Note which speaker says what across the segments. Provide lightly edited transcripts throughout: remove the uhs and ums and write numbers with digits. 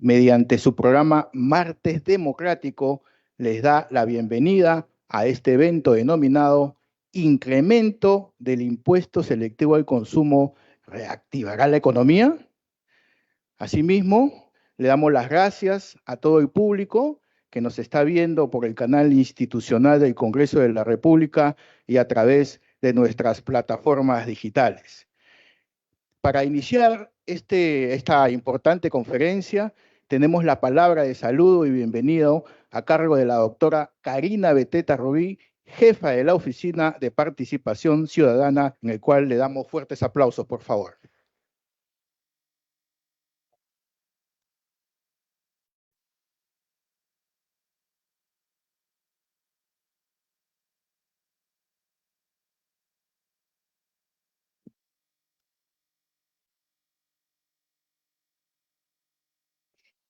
Speaker 1: mediante su programa Martes Democrático, les da la bienvenida a este evento denominado Incremento del Impuesto Selectivo al Consumo ¿reactivará la economía? Asimismo, le damos las gracias a todo el público que nos está viendo por el canal institucional del Congreso de la República y a través de nuestras plataformas digitales. Para iniciar esta importante conferencia, tenemos la palabra de saludo y bienvenido a cargo de la doctora Karina Beteta Rubí, jefa de la Oficina de Participación Ciudadana, en el cual le damos fuertes aplausos, por favor.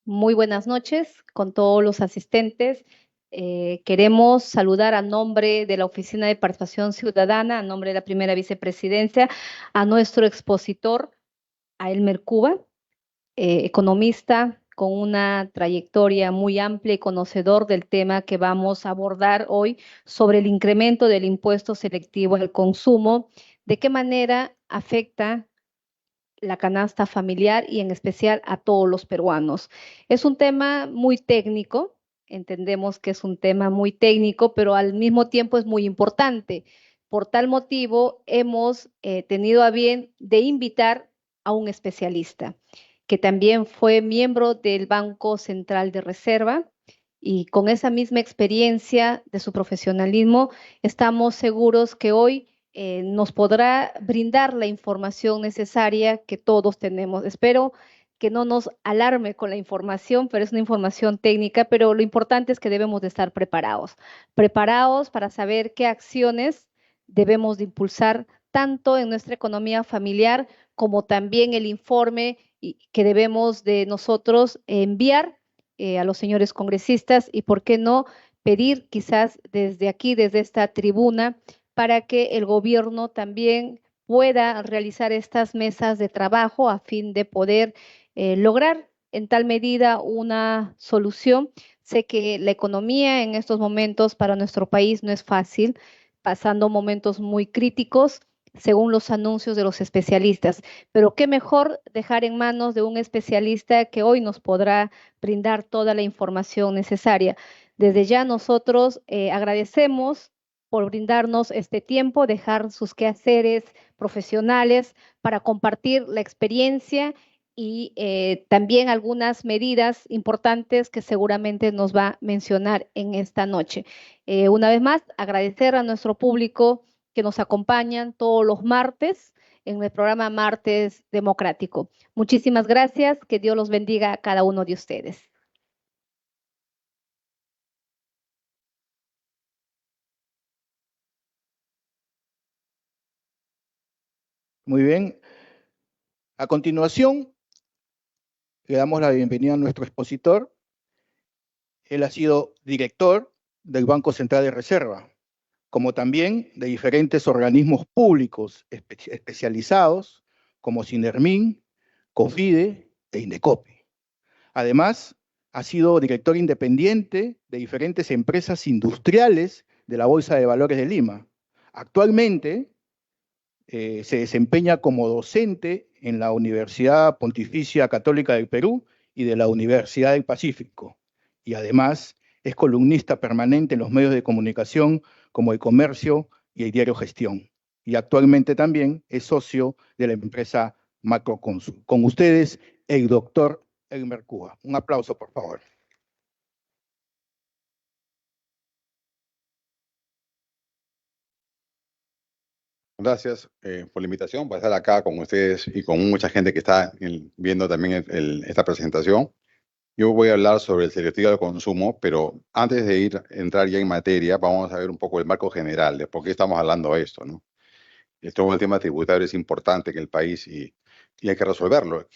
Speaker 2: Muy buenas noches con todos los asistentes. Queremos saludar a nombre de la Oficina de Participación Ciudadana, a nombre de la primera vicepresidencia, a nuestro expositor, a Elmer Cuba, economista con una trayectoria muy amplia y conocedor del tema que vamos a abordar hoy sobre el incremento del impuesto selectivo al consumo, de qué manera afecta la canasta familiar y en especial a todos los peruanos. Es un tema muy técnico, entendemos que es un tema muy técnico, pero al mismo tiempo es muy importante. Por tal motivo, hemos tenido a bien de invitar a un especialista, que también fue miembro del Banco Central de Reserva, y con esa misma experiencia de su profesionalismo, estamos seguros que hoy nos podrá brindar la información necesaria que todos tenemos. Espero que no nos alarme con la información, pero es una información técnica, pero lo importante es que debemos de estar preparados para saber qué acciones debemos de impulsar tanto en nuestra economía familiar como también el informe que debemos de nosotros enviar a los señores congresistas y, ¿por qué no, pedir quizás desde aquí, desde esta tribuna, para que el gobierno también pueda realizar estas mesas de trabajo a fin de poder lograr en tal medida una solución? Sé que la economía en estos momentos para nuestro país no es fácil, pasando momentos muy críticos según los anuncios de los especialistas, pero qué mejor dejar en manos de un especialista que hoy nos podrá brindar toda la información necesaria. Desde ya nosotros agradecemos por brindarnos este tiempo, dejar sus quehaceres profesionales para compartir la experiencia y también algunas medidas importantes que seguramente nos va a mencionar en esta noche. Una vez más, agradecer a nuestro público que nos acompañan todos los martes en el programa Martes Democrático. Muchísimas gracias, que Dios los bendiga a cada uno de ustedes.
Speaker 1: Muy bien. A continuación, le damos la bienvenida a nuestro expositor. Él ha sido director del Banco Central de Reserva, como también de diferentes organismos públicos especializados, como Sinermin, COFIDE e Indecopi. Además, ha sido director independiente de diferentes empresas industriales de la Bolsa de Valores de Lima. Actualmente, se desempeña como docente en la Universidad Pontificia Católica del Perú y de la Universidad del Pacífico. Y además es columnista permanente en los medios de comunicación como El Comercio y el diario Gestión. Y actualmente también es socio de la empresa Macroconsul. Con ustedes, el doctor Elmer Cuba. Un aplauso, por favor.
Speaker 3: Gracias por la invitación para estar acá con ustedes y con mucha gente que está viendo también esta presentación. Yo voy a hablar sobre el selectivo del consumo, pero antes de entrar ya en materia, vamos a ver un poco el marco general de por qué estamos hablando de esto, ¿no? Esto, el tema tributario es importante en el país y hay que resolverlo.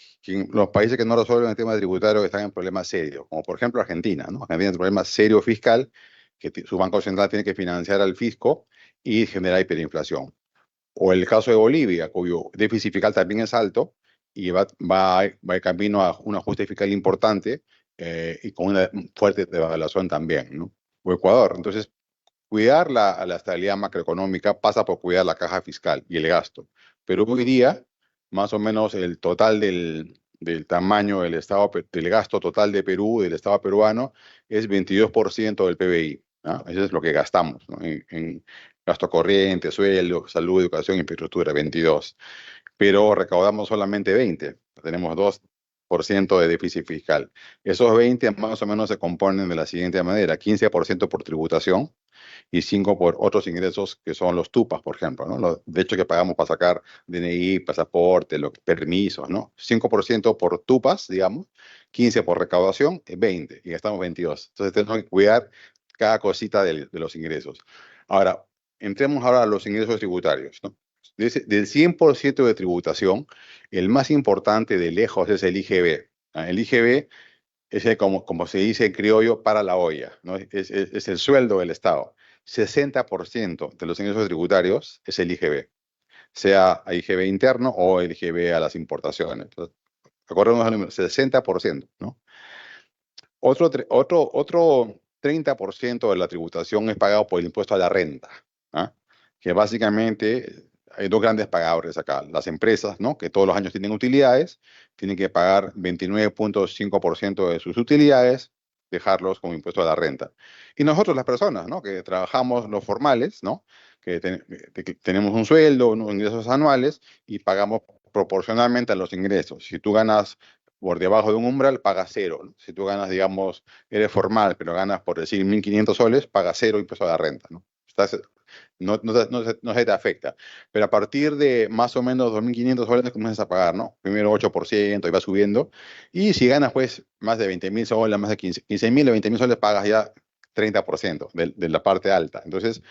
Speaker 3: Los países que no resuelven el tema tributario están en problemas serios, como por ejemplo Argentina, ¿no? Argentina tiene un problema serio fiscal, que su Banco Central tiene que financiar al fisco y generar hiperinflación. O el caso de Bolivia, cuyo déficit fiscal también es alto y va en camino a un ajuste fiscal importante y con una fuerte devaluación también, ¿no? O Ecuador. Entonces, cuidar la estabilidad macroeconómica pasa por cuidar la caja fiscal y el gasto. Pero hoy día, más o menos el total del tamaño del gasto total de Perú, del Estado peruano, es 22% del PBI. ¿No? Eso es lo que gastamos, ¿no? En gasto corriente, sueldo, salud, educación, infraestructura, 22. Pero recaudamos solamente 20. Tenemos 2% de déficit fiscal. Esos 20 más o menos se componen de la siguiente manera: 15% por tributación y 5 por otros ingresos que son los TUPAS, por ejemplo, ¿no? De hecho que pagamos para sacar DNI, pasaporte, permisos, ¿no? 5% por TUPAS, digamos, 15 por recaudación, 20, y gastamos 22. Entonces tenemos que cuidar cada cosita de los ingresos. Ahora, entremos ahora a los ingresos tributarios, ¿no? Del 100% de tributación, el más importante de lejos es el IGB. El IGB es como se dice en criollo, para la olla, ¿no? Es el sueldo del Estado. 60% de los ingresos tributarios es el IGB, sea IGB interno o el IGB a las importaciones. Entonces, acordemos el número, 60%, ¿no? Otro 30% de la tributación es pagado por el impuesto a la renta, ¿ah? Que básicamente hay dos grandes pagadores acá. Las empresas, ¿no? Que todos los años tienen utilidades, tienen que pagar 29.5% de sus utilidades, dejarlos como impuesto a la renta. Y nosotros, las personas, ¿no? Que trabajamos los formales, ¿no? Que tenemos un sueldo, unos ingresos anuales y pagamos proporcionalmente a los ingresos. Si tú ganas por debajo de un umbral, pagas cero, ¿no? Si tú ganas, digamos, eres formal, pero ganas, por decir, 1.500 soles, pagas cero impuesto a la renta, ¿no? No se te afecta. Pero a partir de más o menos 2.500 soles comienzas a pagar, ¿no? Primero 8% y va subiendo. Y si ganas, pues, más de 20.000 soles, más de 15.000 o 20.000 soles, pagas ya 30% de la parte alta. Entonces,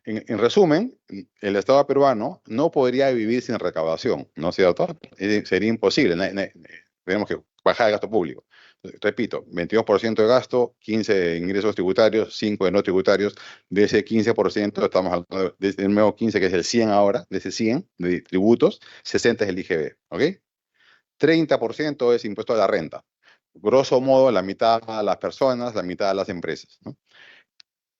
Speaker 3: en resumen, el Estado peruano no podría vivir sin recaudación, ¿no es cierto? Sería imposible. Tenemos que bajar el gasto público. Repito, 22% de gasto, 15 de ingresos tributarios, 5 de no tributarios. De ese 15%, estamos hablando del nuevo 15, que es el 100 ahora, de ese 100 de tributos, 60 es el IGB, ¿ok? 30% es impuesto a la renta. Grosso modo, la mitad a las personas, la mitad a las empresas, ¿no?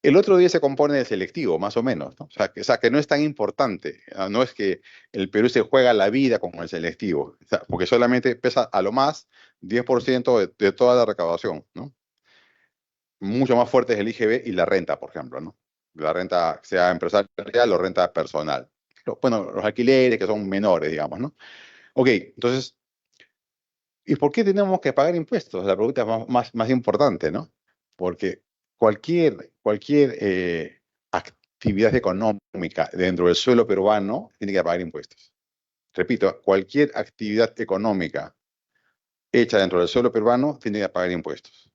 Speaker 3: El otro día se compone de selectivo, más o menos, ¿no? O sea, que no es tan importante. No es que el Perú se juega la vida con el selectivo, o sea, porque solamente pesa a lo más 10% de toda la recaudación, ¿no? Mucho más fuerte es el IGB y la renta, por ejemplo, ¿no? La renta, sea empresarial o renta personal. Bueno, los alquileres que son menores, digamos, ¿no? Ok, entonces, ¿y por qué tenemos que pagar impuestos? La pregunta más importante, ¿no? Porque cualquier actividad económica dentro del suelo peruano tiene que pagar impuestos. Repito, cualquier actividad económica hecha dentro del suelo peruano tiene que pagar impuestos.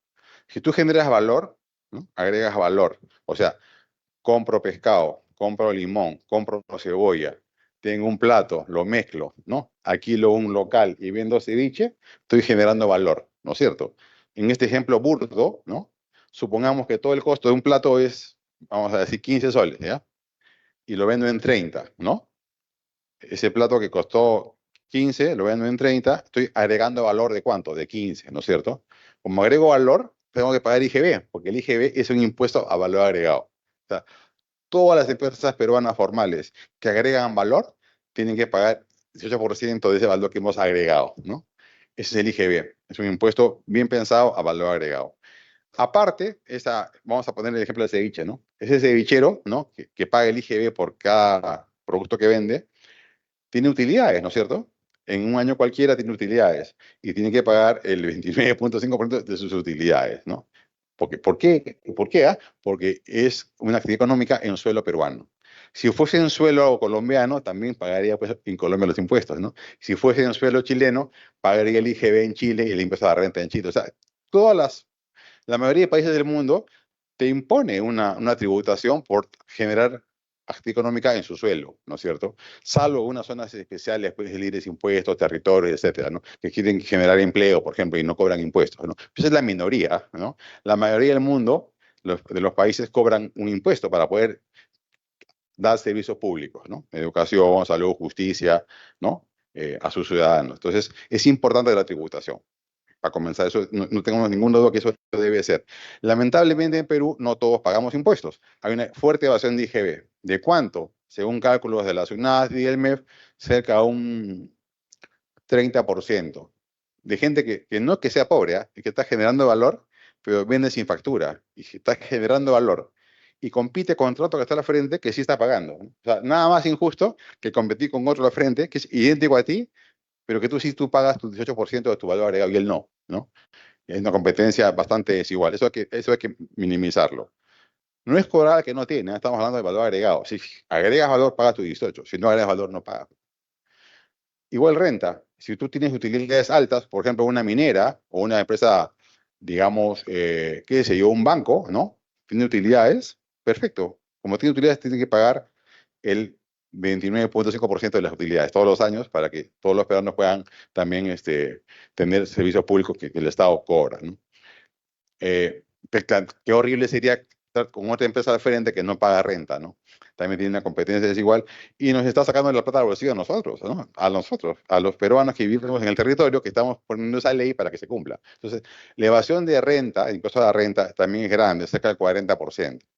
Speaker 3: Si tú generas valor, ¿no? Agregas valor, o sea, compro pescado, compro limón, compro cebolla, tengo un plato, lo mezclo, ¿no? Alquilo un local y vendo ceviche, estoy generando valor, ¿no es cierto? En este ejemplo burdo, ¿no? Supongamos que todo el costo de un plato es, vamos a decir, 15 soles, ¿ya? Y lo vendo en 30, ¿no? Ese plato que costó 15, lo vendo en 30, estoy agregando valor de ¿cuánto? De 15, ¿no es cierto? Como agrego valor, tengo que pagar IGB, porque el IGB es un impuesto a valor agregado. O sea, todas las empresas peruanas formales que agregan valor tienen que pagar 18% de ese valor que hemos agregado, ¿no? Ese es el IGB, es un impuesto bien pensado a valor agregado. Aparte, vamos a poner el ejemplo del ceviche, ¿no? Ese cevichero, ¿no? Que paga el IGB por cada producto que vende, tiene utilidades, ¿no es cierto? En un año cualquiera tiene utilidades y tiene que pagar el 29.5% de sus utilidades, ¿no? ¿Por qué? ¿Por qué? Porque es una actividad económica en suelo peruano. Si fuese en suelo colombiano, también pagaría pues, en Colombia los impuestos, ¿no? Si fuese en suelo chileno, pagaría el IGB en Chile y el impuesto a la renta en Chile. O sea, la mayoría de países del mundo te impone una tributación por generar actividad económica en su suelo, ¿no es cierto? Salvo unas zonas especiales, pues, de libres impuestos, territorios, etcétera, ¿no? Que quieren generar empleo, por ejemplo, y no cobran impuestos, ¿no? Esa es la minoría, ¿no? La mayoría del mundo, de los países, cobran un impuesto para poder dar servicios públicos, ¿no? Educación, salud, justicia, ¿no? a sus ciudadanos. Entonces, es importante la tributación. Para comenzar, eso no tengo ningún duda que eso debe ser. Lamentablemente en Perú no todos pagamos impuestos. Hay una fuerte evasión de IGB. ¿De cuánto? Según cálculos de la SUNAT y del MEF, cerca de un 30% de gente que no es que sea pobre, y que está generando valor, pero vende sin factura y está generando valor y compite contra otro que está a la frente que sí está pagando, ¿no? O sea, nada más injusto que competir con otro a la frente que es idéntico a ti, pero que tú pagas tu 18% de tu valor agregado y él no, ¿no? Es una competencia bastante desigual. Eso hay que minimizarlo. No es cobrar al que no tiene, ¿eh? Estamos hablando de valor agregado. Si agregas valor, pagas tu 18. Si no agregas valor, no pagas. Igual renta. Si tú tienes utilidades altas, por ejemplo, una minera o una empresa, digamos, qué sé yo, un banco, ¿no? Tiene utilidades, perfecto. Como tiene utilidades, tiene que pagar el 29.5% de las utilidades todos los años para que todos los peruanos puedan también tener servicios públicos que el Estado cobra, ¿no? Pues, qué horrible sería estar con otra empresa al frente que no paga renta, ¿no? También tiene una competencia desigual y nos está sacando la plata al bolsillo a nosotros, ¿no? A nosotros, a los peruanos que vivimos en el territorio, que estamos poniendo esa ley para que se cumpla. Entonces, la evasión de renta, el impuesto a la renta, también es grande, cerca del 40%. O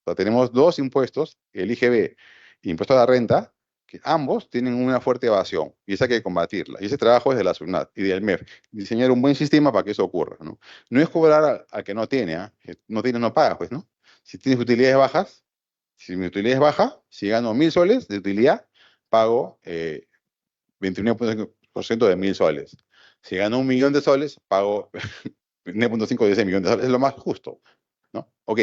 Speaker 3: sea, tenemos dos impuestos, el IGB y impuesto a la renta, que ambos tienen una fuerte evasión y esa hay que combatirla. Y ese trabajo es de la SUNAT y del MEF, diseñar un buen sistema para que eso ocurra, ¿no? No es cobrar al que no tiene, ¿ah? No tiene, no paga, pues, ¿no? Si tienes utilidades bajas, si mi utilidad es baja, si gano 1.000 soles de utilidad, pago 29.5% de 1.000 soles. Si gano 1.000.000 de soles, pago 9.5 de ese millón de soles. Es lo más justo, ¿no? Ok,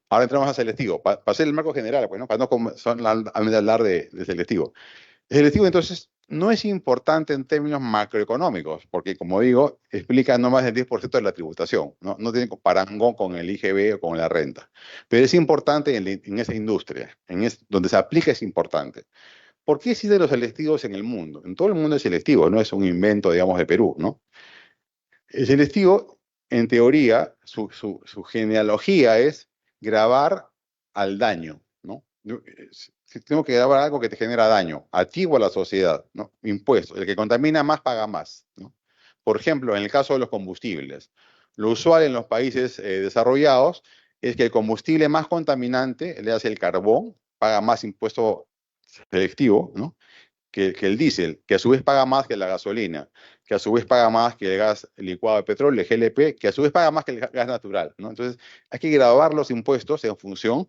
Speaker 3: ahora entramos a selectivo. Para hacer el marco general, pues, ¿no? Para no hablar de selectivo. El selectivo, entonces, no es importante en términos macroeconómicos, porque, como digo, explica no más del 10% de la tributación, ¿no? No tiene parangón con el IGB o con la renta. Pero es importante en esa industria, donde se aplica es importante. ¿Por qué existen los selectivos en el mundo? En todo el mundo es selectivo, no es un invento, digamos, de Perú, ¿no? El selectivo, en teoría, su genealogía es grabar al daño, ¿no? Si tengo que grabar algo que te genera daño, a ti o a la sociedad, ¿no? Impuestos. El que contamina más paga más, ¿no? Por ejemplo, en el caso de los combustibles, lo usual en los países desarrollados es que el combustible más contaminante, le hace el carbón, paga más impuesto selectivo, ¿no? Que el diésel, que a su vez paga más que la gasolina, que a su vez paga más que el gas licuado de petróleo, el GLP, que a su vez paga más que el gas natural, ¿no? Entonces, hay que grabar los impuestos en función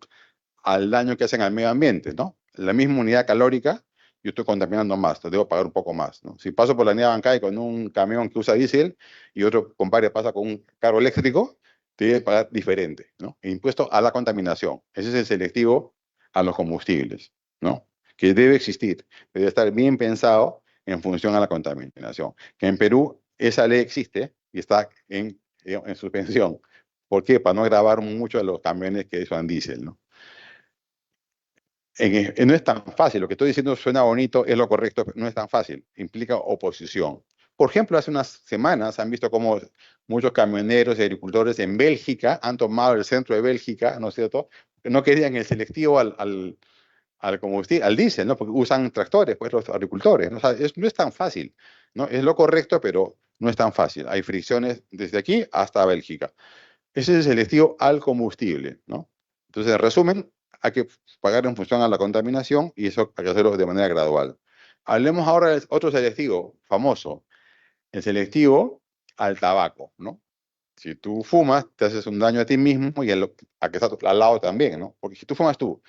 Speaker 3: al daño que hacen al medio ambiente, ¿no? La misma unidad calórica, yo estoy contaminando más, te debo pagar un poco más, ¿no? Si paso por la unidad bancaria con un camión que usa diésel y otro compadre pasa con un carro eléctrico, te debe pagar diferente, ¿no? Impuesto a la contaminación. Ese es el selectivo a los combustibles, ¿no? Que debe existir, debe estar bien pensado en función a la contaminación. Que en Perú esa ley existe y está en suspensión. ¿Por qué? Para no gravar mucho a los camiones que usan diésel, ¿no? No es tan fácil, lo que estoy diciendo suena bonito, es lo correcto, pero no es tan fácil, implica oposición. Por ejemplo, hace unas semanas han visto cómo muchos camioneros y agricultores en Bélgica han tomado el centro de Bélgica, ¿no es cierto? No querían el selectivo al combustible, al diésel, ¿no? Porque usan tractores, pues los agricultores, ¿no? O sea, no es tan fácil, ¿no? Es lo correcto, pero no es tan fácil. Hay fricciones desde aquí hasta Bélgica. Ese es el selectivo al combustible, ¿no? Entonces, en resumen, hay que pagar en función a la contaminación y eso hay que hacerlo de manera gradual. Hablemos ahora de otro selectivo famoso, el selectivo al tabaco, ¿no? Si tú fumas, te haces un daño a ti mismo y a que está al lado también, ¿no? Porque si tú fumas tú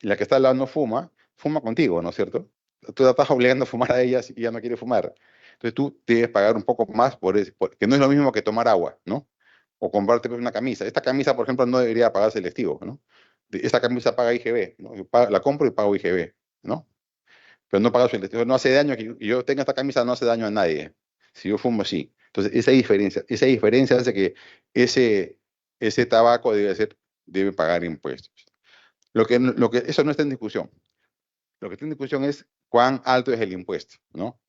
Speaker 3: y la que está al lado no fuma, fuma contigo, ¿no es cierto? Tú la estás obligando a fumar a ella y ella no quiere fumar. Entonces tú debes pagar un poco más por eso, porque no es lo mismo que tomar agua, ¿no? O comprarte pues, una camisa. Esta camisa, por ejemplo, no debería pagar selectivo, ¿no? Esta camisa paga IGB, ¿no? La compro y pago IGB, ¿no? Pero no pago selectivo. No hace daño que yo tenga esta camisa, no hace daño a nadie. Si yo fumo, sí. Entonces, esa diferencia hace que ese tabaco debe pagar impuestos. Eso no está en discusión. Lo que está en discusión es cuán alto es el impuesto, ¿no?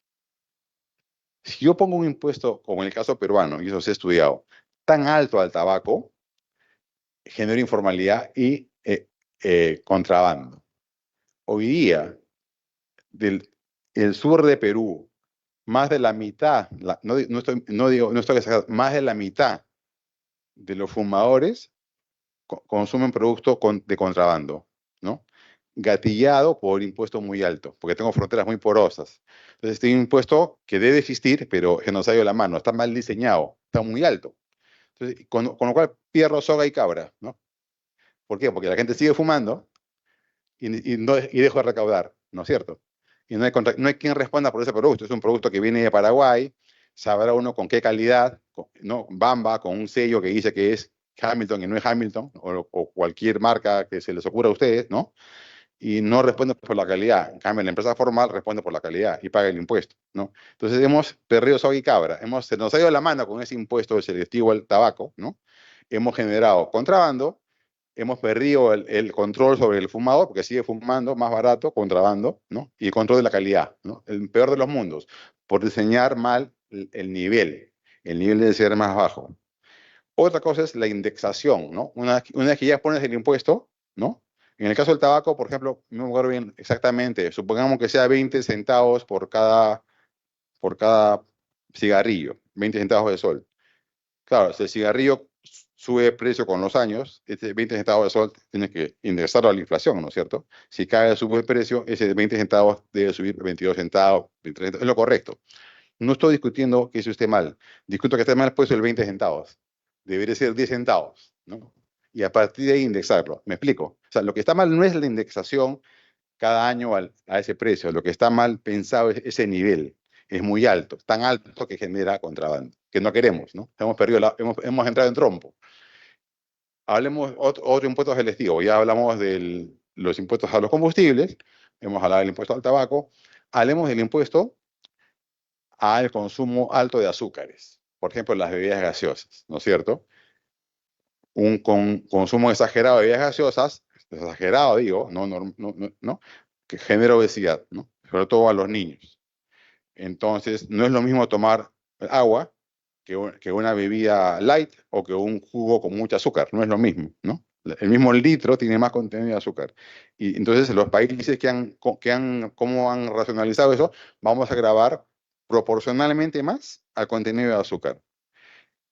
Speaker 3: Si yo pongo un impuesto, como en el caso peruano, y eso se ha estudiado, tan alto al tabaco, genera informalidad y contrabando. Hoy día, el sur de Perú, más de la mitad, no estoy exagerando, más de la mitad de los fumadores consumen productos de contrabando, ¿no? Gatillado por impuestos muy altos, porque tengo fronteras muy porosas. Entonces, este impuesto que debe existir, pero que nos ha ido la mano, está mal diseñado, está muy alto. Entonces, con lo cual pierdo soga y cabra, ¿no? ¿Por qué? Porque la gente sigue fumando y dejo de recaudar, ¿no es cierto? Y no hay quien responda por ese producto. Es un producto que viene de Paraguay, sabrá uno con qué calidad, ¿no? Bamba, con un sello que dice que es Hamilton y no es Hamilton, o cualquier marca que se les ocurra a ustedes, ¿no? Y no responde por la calidad. En cambio, la empresa formal responde por la calidad y paga el impuesto, ¿no? Entonces hemos perdido soga y cabra. Se nos ha ido la mano con ese impuesto selectivo al tabaco, ¿no? Hemos generado contrabando, hemos perdido el control sobre el fumador, porque sigue fumando más barato, contrabando, ¿no? Y el control de la calidad, ¿no? El peor de los mundos, por diseñar mal el nivel. El nivel debe ser más bajo. Otra cosa es la indexación, ¿no? Una vez que ya pones el impuesto, ¿no? En el caso del tabaco, por ejemplo, no me acuerdo bien exactamente, supongamos que sea 20 centavos por cada cigarrillo, 20 centavos de sol. Claro, si el cigarrillo sube de precio con los años, ese 20 centavos de sol tienes que indexarlo a la inflación, ¿no es cierto? Si cae, sube de precio, ese 20 centavos debe subir 22 centavos, 23 centavos, es lo correcto. No estoy discutiendo que eso esté mal. Discuto que esté mal puesto el 20 centavos. Debería ser 10 centavos, ¿no? Y a partir de ahí indexarlo. ¿Me explico? O sea, lo que está mal no es la indexación cada año a ese precio. Lo que está mal pensado es ese nivel. Es muy alto, tan alto que genera contrabando, que no queremos, ¿no? Hemos entrado en trompo. Hablemos otro impuesto selectivo. Ya hablamos de los impuestos a los combustibles, hemos hablado del impuesto al tabaco. Hablemos del impuesto al consumo alto de azúcares. Por ejemplo, las bebidas gaseosas, ¿no es cierto? Un consumo exagerado de bebidas gaseosas, exagerado digo, no, que genera obesidad, ¿no? Sobre todo a los niños. Entonces, no es lo mismo tomar agua que una bebida light o que un jugo con mucho azúcar, no es lo mismo, ¿no? El mismo litro tiene más contenido de azúcar. Y entonces los países ¿cómo han racionalizado eso? Vamos a grabar proporcionalmente más al contenido de azúcar.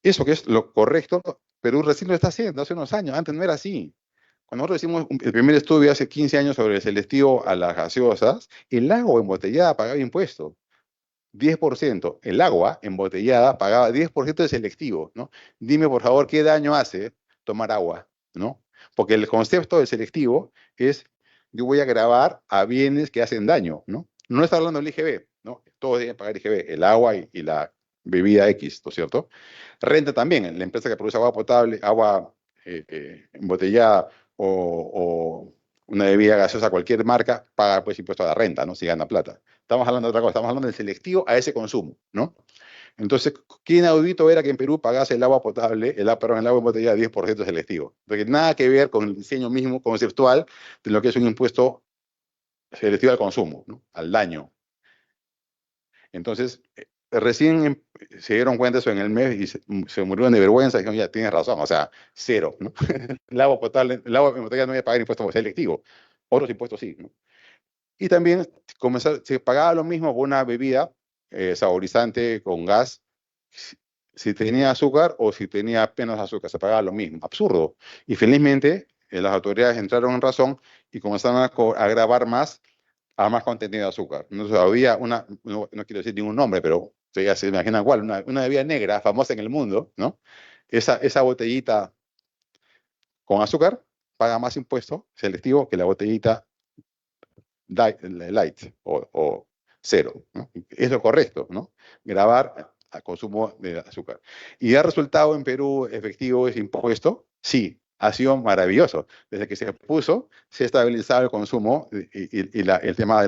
Speaker 3: Eso que es lo correcto, Perú recién lo está haciendo hace unos años, antes no era así. Cuando nosotros hicimos el primer estudio hace 15 años sobre el selectivo a las gaseosas, el agua embotellada pagaba impuestos. 10%. El agua embotellada pagaba 10% de selectivo, ¿no? Dime, por favor, ¿qué daño hace tomar agua, ¿no? Porque el concepto del selectivo es, yo voy a grabar a bienes que hacen daño, ¿no? No está hablando del IGB, ¿no? Todos deben pagar IGB, el agua y la bebida X, ¿no es cierto? Renta también, la empresa que produce agua potable, agua embotellada o una bebida gaseosa, cualquier marca, paga pues impuesto a la renta, ¿no? Si gana plata. Estamos hablando de otra cosa, estamos hablando del selectivo a ese consumo, ¿no? Entonces, ¿qué inaudito era que en Perú pagase el agua potable, el agua embotellada 10% selectivo? Porque nada que ver con el diseño mismo conceptual de lo que es un impuesto selectivo al consumo, ¿no? Al daño. Entonces, recién se dieron cuenta eso en el mes y se murieron de vergüenza y dijeron, ya tienes razón, o sea, cero, ¿no? El agua potable, el agua embotellada no debe pagar impuesto selectivo, otros impuestos sí, ¿no? Y también se pagaba lo mismo con una bebida saborizante con gas, si tenía azúcar o si tenía apenas azúcar, se pagaba lo mismo. Absurdo. Y felizmente las autoridades entraron en razón y comenzaron a grabar más a más contenido de azúcar. Entonces había no quiero decir ningún nombre, pero ya se imaginan cuál, una bebida negra famosa en el mundo, ¿no? Esa botellita con azúcar paga más impuesto selectivo que la botellita light o cero, ¿no? Es lo correcto, ¿no? Grabar a consumo de azúcar. ¿Y ha resultado en Perú efectivo ese impuesto? Sí, ha sido maravilloso. Desde que se puso, se ha estabilizado el consumo y el tema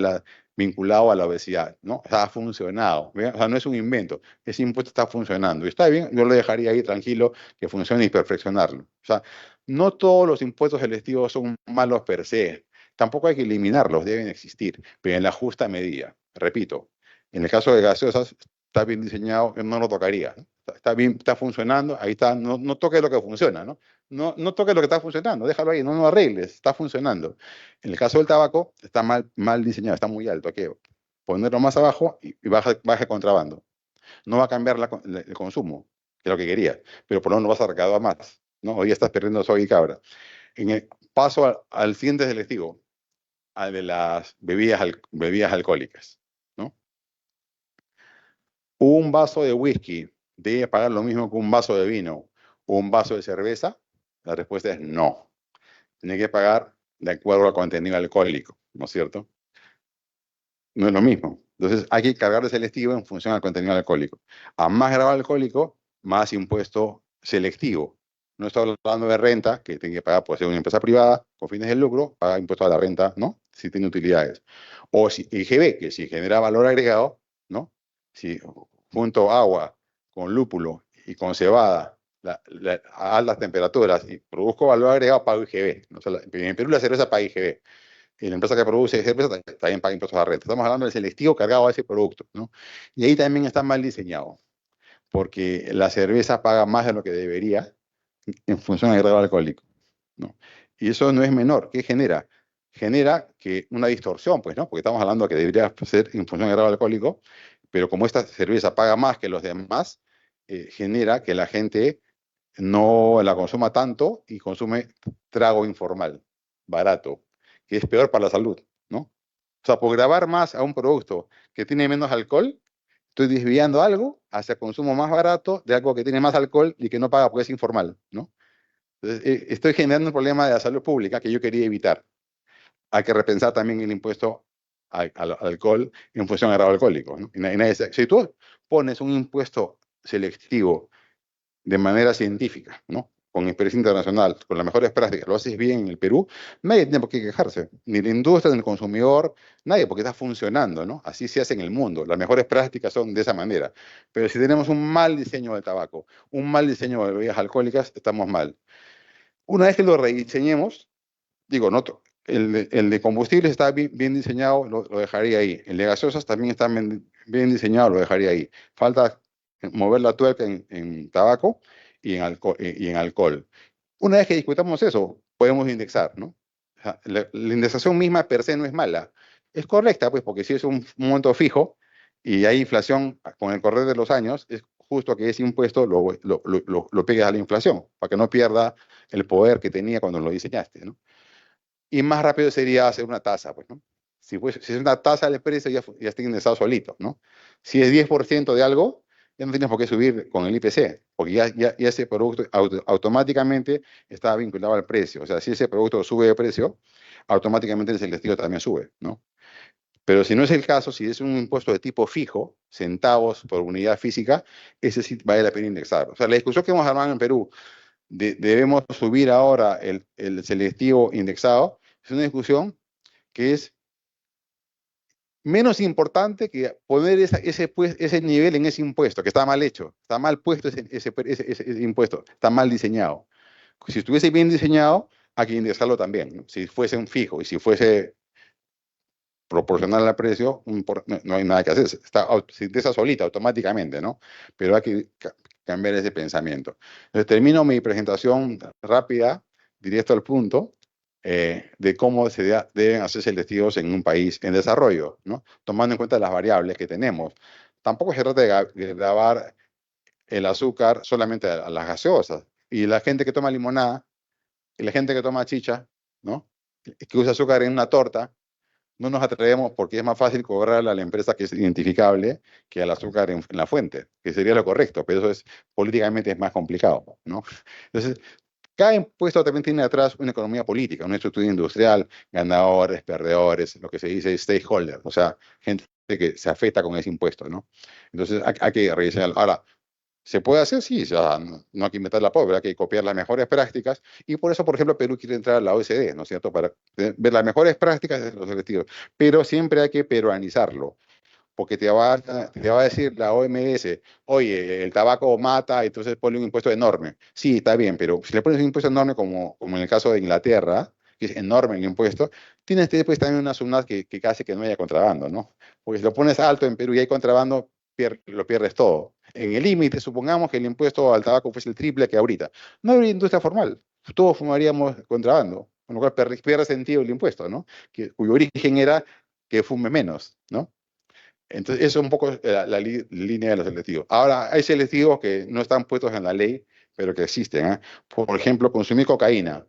Speaker 3: vinculado a la obesidad, ¿no? O sea, ha funcionado. ¿Ve? O sea, no es un invento. Ese impuesto está funcionando. Y está bien, yo lo dejaría ahí tranquilo, que funcione y perfeccionarlo. O sea, no todos los impuestos selectivos son malos per se. Tampoco hay que eliminarlos, deben existir, pero en la justa medida. Repito, en el caso de gaseosas, está bien diseñado, yo no lo tocaría, ¿no? Está bien, está funcionando, ahí está, no toques lo que funciona, ¿no? No toques lo que está funcionando, déjalo ahí, no lo arregles, está funcionando. En el caso del tabaco, está mal diseñado, está muy alto, ponerlo más abajo y baja el contrabando. No va a cambiar el consumo, que es lo que quería, pero por lo menos vas a recaudar más, ¿no? Hoy estás perdiendo soja y cabra. En el paso al siguiente selectivo, al de las bebidas alcohólicas, ¿no? Un vaso de whisky debe pagar lo mismo que un vaso de vino o un vaso de cerveza. La respuesta es no. Tiene que pagar de acuerdo al contenido alcohólico, ¿no es cierto? No es lo mismo. Entonces hay que cargar de selectivo en función al contenido alcohólico. A más grado alcohólico, más impuesto selectivo. No estoy hablando de renta, que tiene que pagar, puede ser una empresa privada con fines de lucro, paga impuesto a la renta, ¿no? Si tiene utilidades. O si IGB, que si genera valor agregado, ¿no? Si junto agua con lúpulo y con cebada a altas temperaturas y produzco valor agregado, pago IGB. ¿No? O sea, en Perú la cerveza paga IGB. Y la empresa que produce cerveza también paga impuestos a la renta. Estamos hablando del selectivo cargado a ese producto, ¿no? Y ahí también está mal diseñado, porque la cerveza paga más de lo que debería en función del grado alcohólico, ¿no? Y eso no es menor. ¿Qué genera? Genera que una distorsión, pues, ¿no? Porque estamos hablando de que debería ser en función del grado alcohólico, pero como esta cerveza paga más que los demás, genera que la gente no la consuma tanto y consume trago informal, barato, que es peor para la salud, ¿no? O sea, por grabar más a un producto que tiene menos alcohol, estoy desviando algo hacia consumo más barato de algo que tiene más alcohol y que no paga porque es informal, ¿no? Entonces, estoy generando un problema de la salud pública que yo quería evitar. Hay que repensar también el impuesto al alcohol en función al grado alcohólico, ¿no? Si tú pones un impuesto selectivo de manera científica, ¿no? Con experiencia internacional, con las mejores prácticas, lo haces bien en el Perú, nadie tiene por qué quejarse, ni la industria, ni el consumidor, nadie, porque está funcionando, ¿no? Así se hace en el mundo, las mejores prácticas son de esa manera. Pero si tenemos un mal diseño del tabaco, un mal diseño de bebidas alcohólicas, estamos mal. Una vez que lo rediseñemos, digo, no, el de combustibles está bien diseñado, lo dejaría ahí. El de gaseosas también está bien diseñado, lo dejaría ahí. Falta mover la tuerca en tabaco y en alcohol. Una vez que discutamos eso, podemos indexar, ¿no? O sea, la indexación misma per se no es mala. Es correcta, pues, porque si es un monto fijo y hay inflación con el correr de los años, es justo que ese impuesto lo pegues a la inflación, para que no pierda el poder que tenía cuando lo diseñaste, ¿no? Y más rápido sería hacer una tasa, pues, ¿no? Si es una tasa del precio, ya está indexado solito, ¿no? Si es 10% de algo, ya no tienes por qué subir con el IPC, porque ya ese producto automáticamente está vinculado al precio. O sea, si ese producto sube de precio, automáticamente el selectivo también sube, ¿no? Pero si no es el caso, si es un impuesto de tipo fijo, centavos por unidad física, ese sí vale la pena indexar. O sea, la discusión que hemos armado en Perú, debemos subir ahora el selectivo indexado, es una discusión que es menos importante que poner ese nivel en ese impuesto, que está mal hecho, está mal puesto ese impuesto, está mal diseñado. Si estuviese bien diseñado, hay que indexarlo también, ¿no? Si fuese un fijo y si fuese proporcional al precio, no hay nada que hacer, se indexa solita automáticamente, ¿no? Pero hay que cambiar ese pensamiento. Entonces, termino mi presentación rápida, directo al punto, de cómo deben hacer selectivos en un país en desarrollo, ¿no? Tomando en cuenta las variables que tenemos. Tampoco se trata de grabar el azúcar solamente a las gaseosas. Y la gente que toma limonada, y la gente que toma chicha, ¿no? Que usa azúcar en una torta, no nos atrevemos porque es más fácil cobrarle a la empresa que es identificable que al azúcar en la fuente, que sería lo correcto, pero eso políticamente es más complicado, ¿no? Entonces, cada impuesto también tiene atrás una economía política, una estructura industrial, ganadores, perdedores, lo que se dice stakeholder, o sea, gente que se afecta con ese impuesto, ¿no? Entonces, hay que revisar. Ahora, ¿se puede hacer? Sí, o sea, no hay que inventar la pólvora, hay que copiar las mejores prácticas, y por eso, por ejemplo, Perú quiere entrar a la OECD, ¿no es cierto?, para ver las mejores prácticas de los selectivos, pero siempre hay que peruanizarlo, porque te va a decir la OMS, oye, el tabaco mata, entonces ponle un impuesto enorme. Sí, está bien, pero si le pones un impuesto enorme como en el caso de Inglaterra, que es enorme el impuesto, tienes después también una SUNAT que hace que no haya contrabando, ¿no? Porque si lo pones alto en Perú y hay contrabando, lo pierdes todo. En el límite, supongamos que el impuesto al tabaco fuese el triple que ahorita. No habría industria formal, todos fumaríamos contrabando, con lo cual pierde sentido el impuesto, ¿no? Cuyo origen era que fume menos, ¿no? Entonces, eso es un poco la línea de los selectivos. Ahora, hay selectivos que no están puestos en la ley, pero que existen, ¿eh? Por ejemplo, consumir cocaína.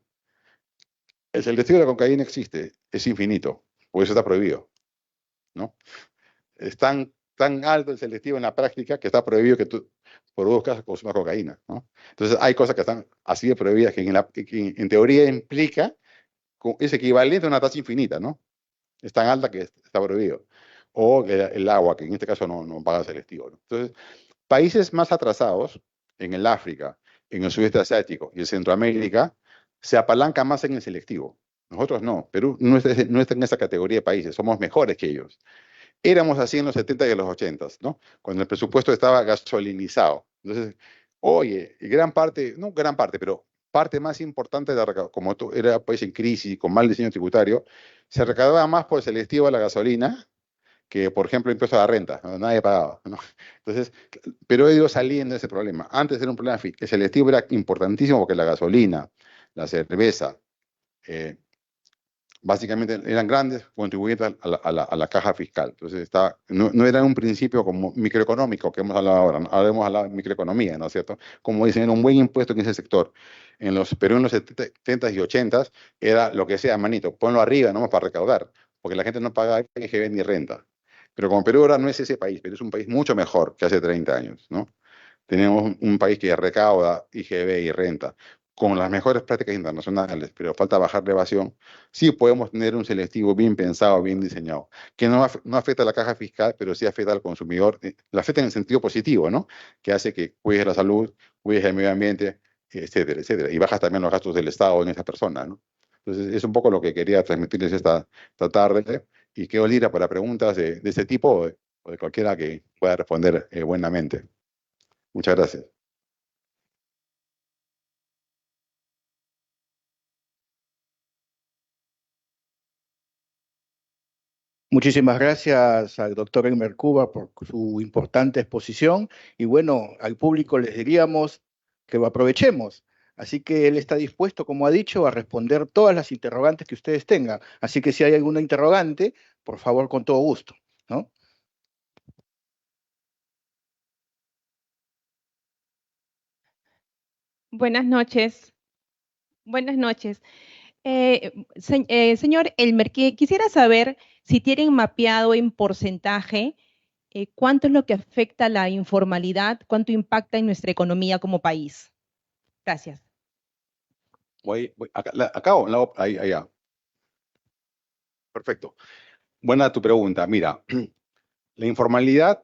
Speaker 3: El selectivo de la cocaína existe, es infinito, por eso está prohibido, ¿no? Es tan alto el selectivo en la práctica que está prohibido que tú produzcas o consumas cocaína, ¿no? Entonces, hay cosas que están así de prohibidas que en teoría implica, es equivalente a una tasa infinita, ¿no? Es tan alta que está prohibido. O el agua, que en este caso no paga selectivo, ¿no? Entonces, países más atrasados, en el África, en el sudeste asiático y en Centroamérica, se apalanca más en el selectivo. Nosotros no. Perú no está en esa categoría de países. Somos mejores que ellos. Éramos así en los 70 y en los 80, ¿no? Cuando el presupuesto estaba gasolinizado. Entonces, oye, gran parte, no gran parte, pero parte más importante de la como era un país en crisis, con mal diseño tributario, se recaudaba más por el selectivo de la gasolina que, por ejemplo, impuesto a la renta, ¿no? Nadie pagaba, ¿no? Entonces, pero he ido saliendo de ese problema. Antes era un problema, el selectivo era importantísimo porque la gasolina, la cerveza, eh, básicamente eran grandes contribuyentes a la caja fiscal. Entonces, no era un principio como microeconómico que hemos hablado ahora, ¿no? Ahora hemos hablado de microeconomía, ¿no es cierto? Como dicen, era un buen impuesto en ese sector. Pero en los 70 y 80 era lo que sea, manito, ponlo arriba, ¿no? Para recaudar, porque la gente no paga IGB ni renta. Pero como Perú ahora no es ese país, pero es un país mucho mejor que hace 30 años, ¿no? Tenemos un país que recauda IGB y renta con las mejores prácticas internacionales, pero falta bajar la evasión. Sí podemos tener un selectivo bien pensado, bien diseñado, que no afecta a la caja fiscal, pero sí afecta al consumidor. La afecta en el sentido positivo, ¿no? Que hace que cuides la salud, cuides el medio ambiente, etcétera, etcétera. Y bajas también los gastos del Estado en esa persona, ¿no? Entonces, es un poco lo que quería transmitirles esta tarde. Y quedo libre para preguntas de ese tipo o de cualquiera que pueda responder buenamente. Muchas gracias.
Speaker 1: Muchísimas gracias al doctor Elmer Cuba por su importante exposición y bueno, al público les diríamos que lo aprovechemos. Así que él está dispuesto, como ha dicho, a responder todas las interrogantes que ustedes tengan. Así que si hay alguna interrogante, por favor, con todo gusto, ¿no?
Speaker 4: Buenas noches. Buenas noches. Señor Elmer, quisiera saber si tienen mapeado en porcentaje cuánto es lo que afecta la informalidad, cuánto impacta en nuestra economía como país. Gracias.
Speaker 3: Acá o ahí, allá. Perfecto. Buena tu pregunta. Mira, la informalidad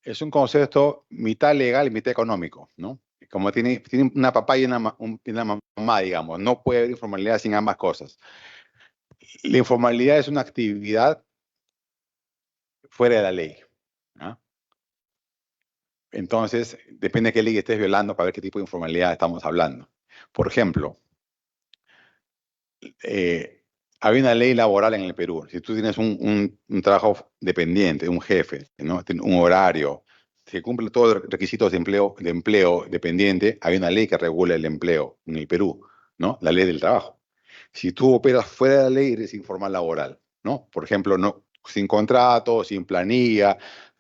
Speaker 3: es un concepto mitad legal y mitad económico, ¿no? Como tiene una papá y una mamá, digamos, no puede haber informalidad sin ambas cosas. La informalidad es una actividad fuera de la ley, ¿no? Entonces, depende de qué ley estés violando para ver qué tipo de informalidad estamos hablando. Por ejemplo, hay una ley laboral en el Perú. Si tú tienes un trabajo dependiente, un jefe, ¿no? Un horario, se cumplen todos los requisitos de empleo dependiente, hay una ley que regula el empleo en el Perú, ¿no? La ley del trabajo. Si tú operas fuera de la ley, eres informal laboral, ¿no? Por ejemplo, no, sin contrato, sin planilla,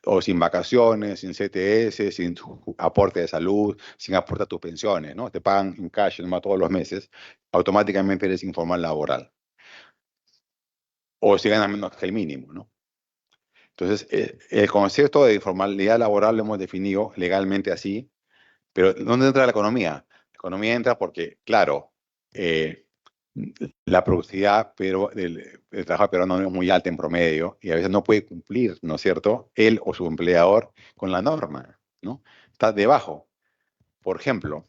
Speaker 3: o sin vacaciones, sin CTS, sin aporte de salud, sin aporte a tus pensiones, ¿no? Te pagan en cash, ¿no? Todos los meses, automáticamente eres informal laboral. O si ganas menos que el mínimo, ¿no? Entonces, el concepto de informalidad laboral lo hemos definido legalmente así, pero ¿dónde entra la economía? La economía entra porque, claro, la productividad del trabajo peruano no es muy alta en promedio y a veces no puede cumplir, ¿no es cierto?, él o su empleador con la norma, ¿no? Está debajo. Por ejemplo,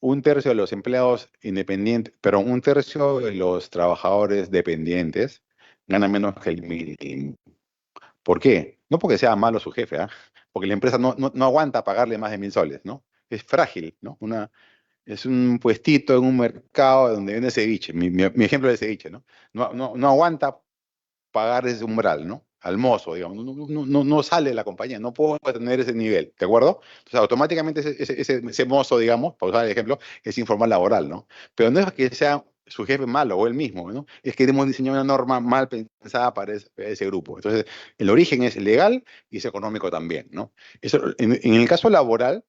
Speaker 3: un tercio de los empleados independientes, pero un tercio de los trabajadores dependientes gana menos que el mínimo. ¿Por qué? No porque sea malo su jefe, ¿ah? Porque la empresa no aguanta pagarle más de 1.000 soles, ¿no? Es frágil, ¿no? Es un puestito en un mercado donde vende ceviche, mi ejemplo de ceviche, ¿no? No aguanta pagar ese umbral, ¿no? Al mozo, digamos, no sale de la compañía, no puedo tener ese nivel, ¿de acuerdo? Entonces, automáticamente ese mozo, digamos, para usar el ejemplo, es informal laboral, ¿no? Pero no es que sea su jefe malo o él mismo, ¿no? Es que hemos diseñado una norma mal pensada para ese grupo. Entonces, el origen es legal y es económico también, ¿no? Eso, en el caso laboral,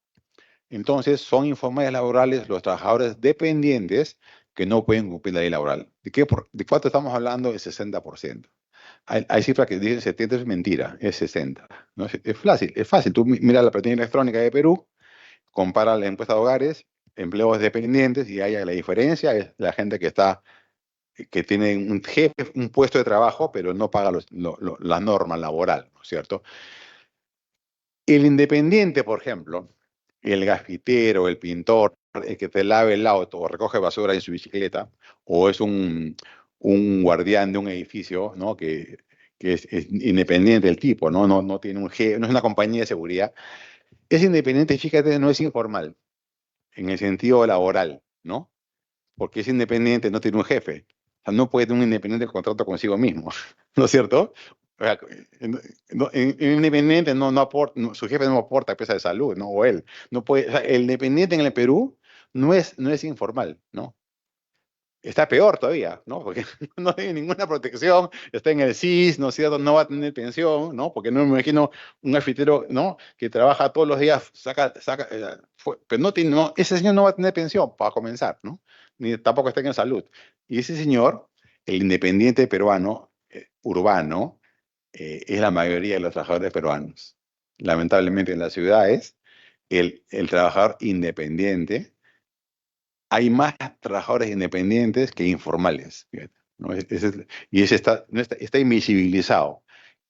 Speaker 3: entonces son informales laborales los trabajadores dependientes que no pueden cumplir la ley laboral. ¿De cuánto estamos hablando? El 60%. Hay cifras que dicen 70, es mentira, es 60. ¿No? Es fácil, es fácil. Tú mira la planilla electrónica de Perú, compara la encuesta de hogares, empleos dependientes, y ahí la diferencia es la gente que tiene un jefe, un puesto de trabajo, pero no paga la norma laboral, ¿no es cierto? El independiente, por ejemplo, el gasfitero, el pintor, el que te lave el auto o recoge basura en su bicicleta, o es un guardián de un edificio, ¿no? Que es independiente del tipo, ¿no? No tiene un jefe, no es una compañía de seguridad. Es independiente, fíjate, no es informal en el sentido laboral, ¿no? Porque es independiente, no tiene un jefe. O sea, no puede tener un independiente el contrato consigo mismo, ¿no es cierto? O sea, en independiente no aporta, su jefe no aporta pieza de salud, ¿no? O él. No puede, o sea, el dependiente en el Perú no es informal, ¿no? Está peor todavía, ¿no? Porque no tiene ninguna protección, está en el SIS, ¿no es cierto? No va a tener pensión, ¿no? Porque no me imagino un anfitrión, ¿no? Que trabaja todos los días, pero ese señor no va a tener pensión, para comenzar, ¿no? Ni tampoco está en salud. Y ese señor, el independiente peruano, urbano, es la mayoría de los trabajadores peruanos. Lamentablemente en las ciudades, el trabajador independiente, hay más trabajadores independientes que informales, fíjate, ¿no? Y ese está invisibilizado.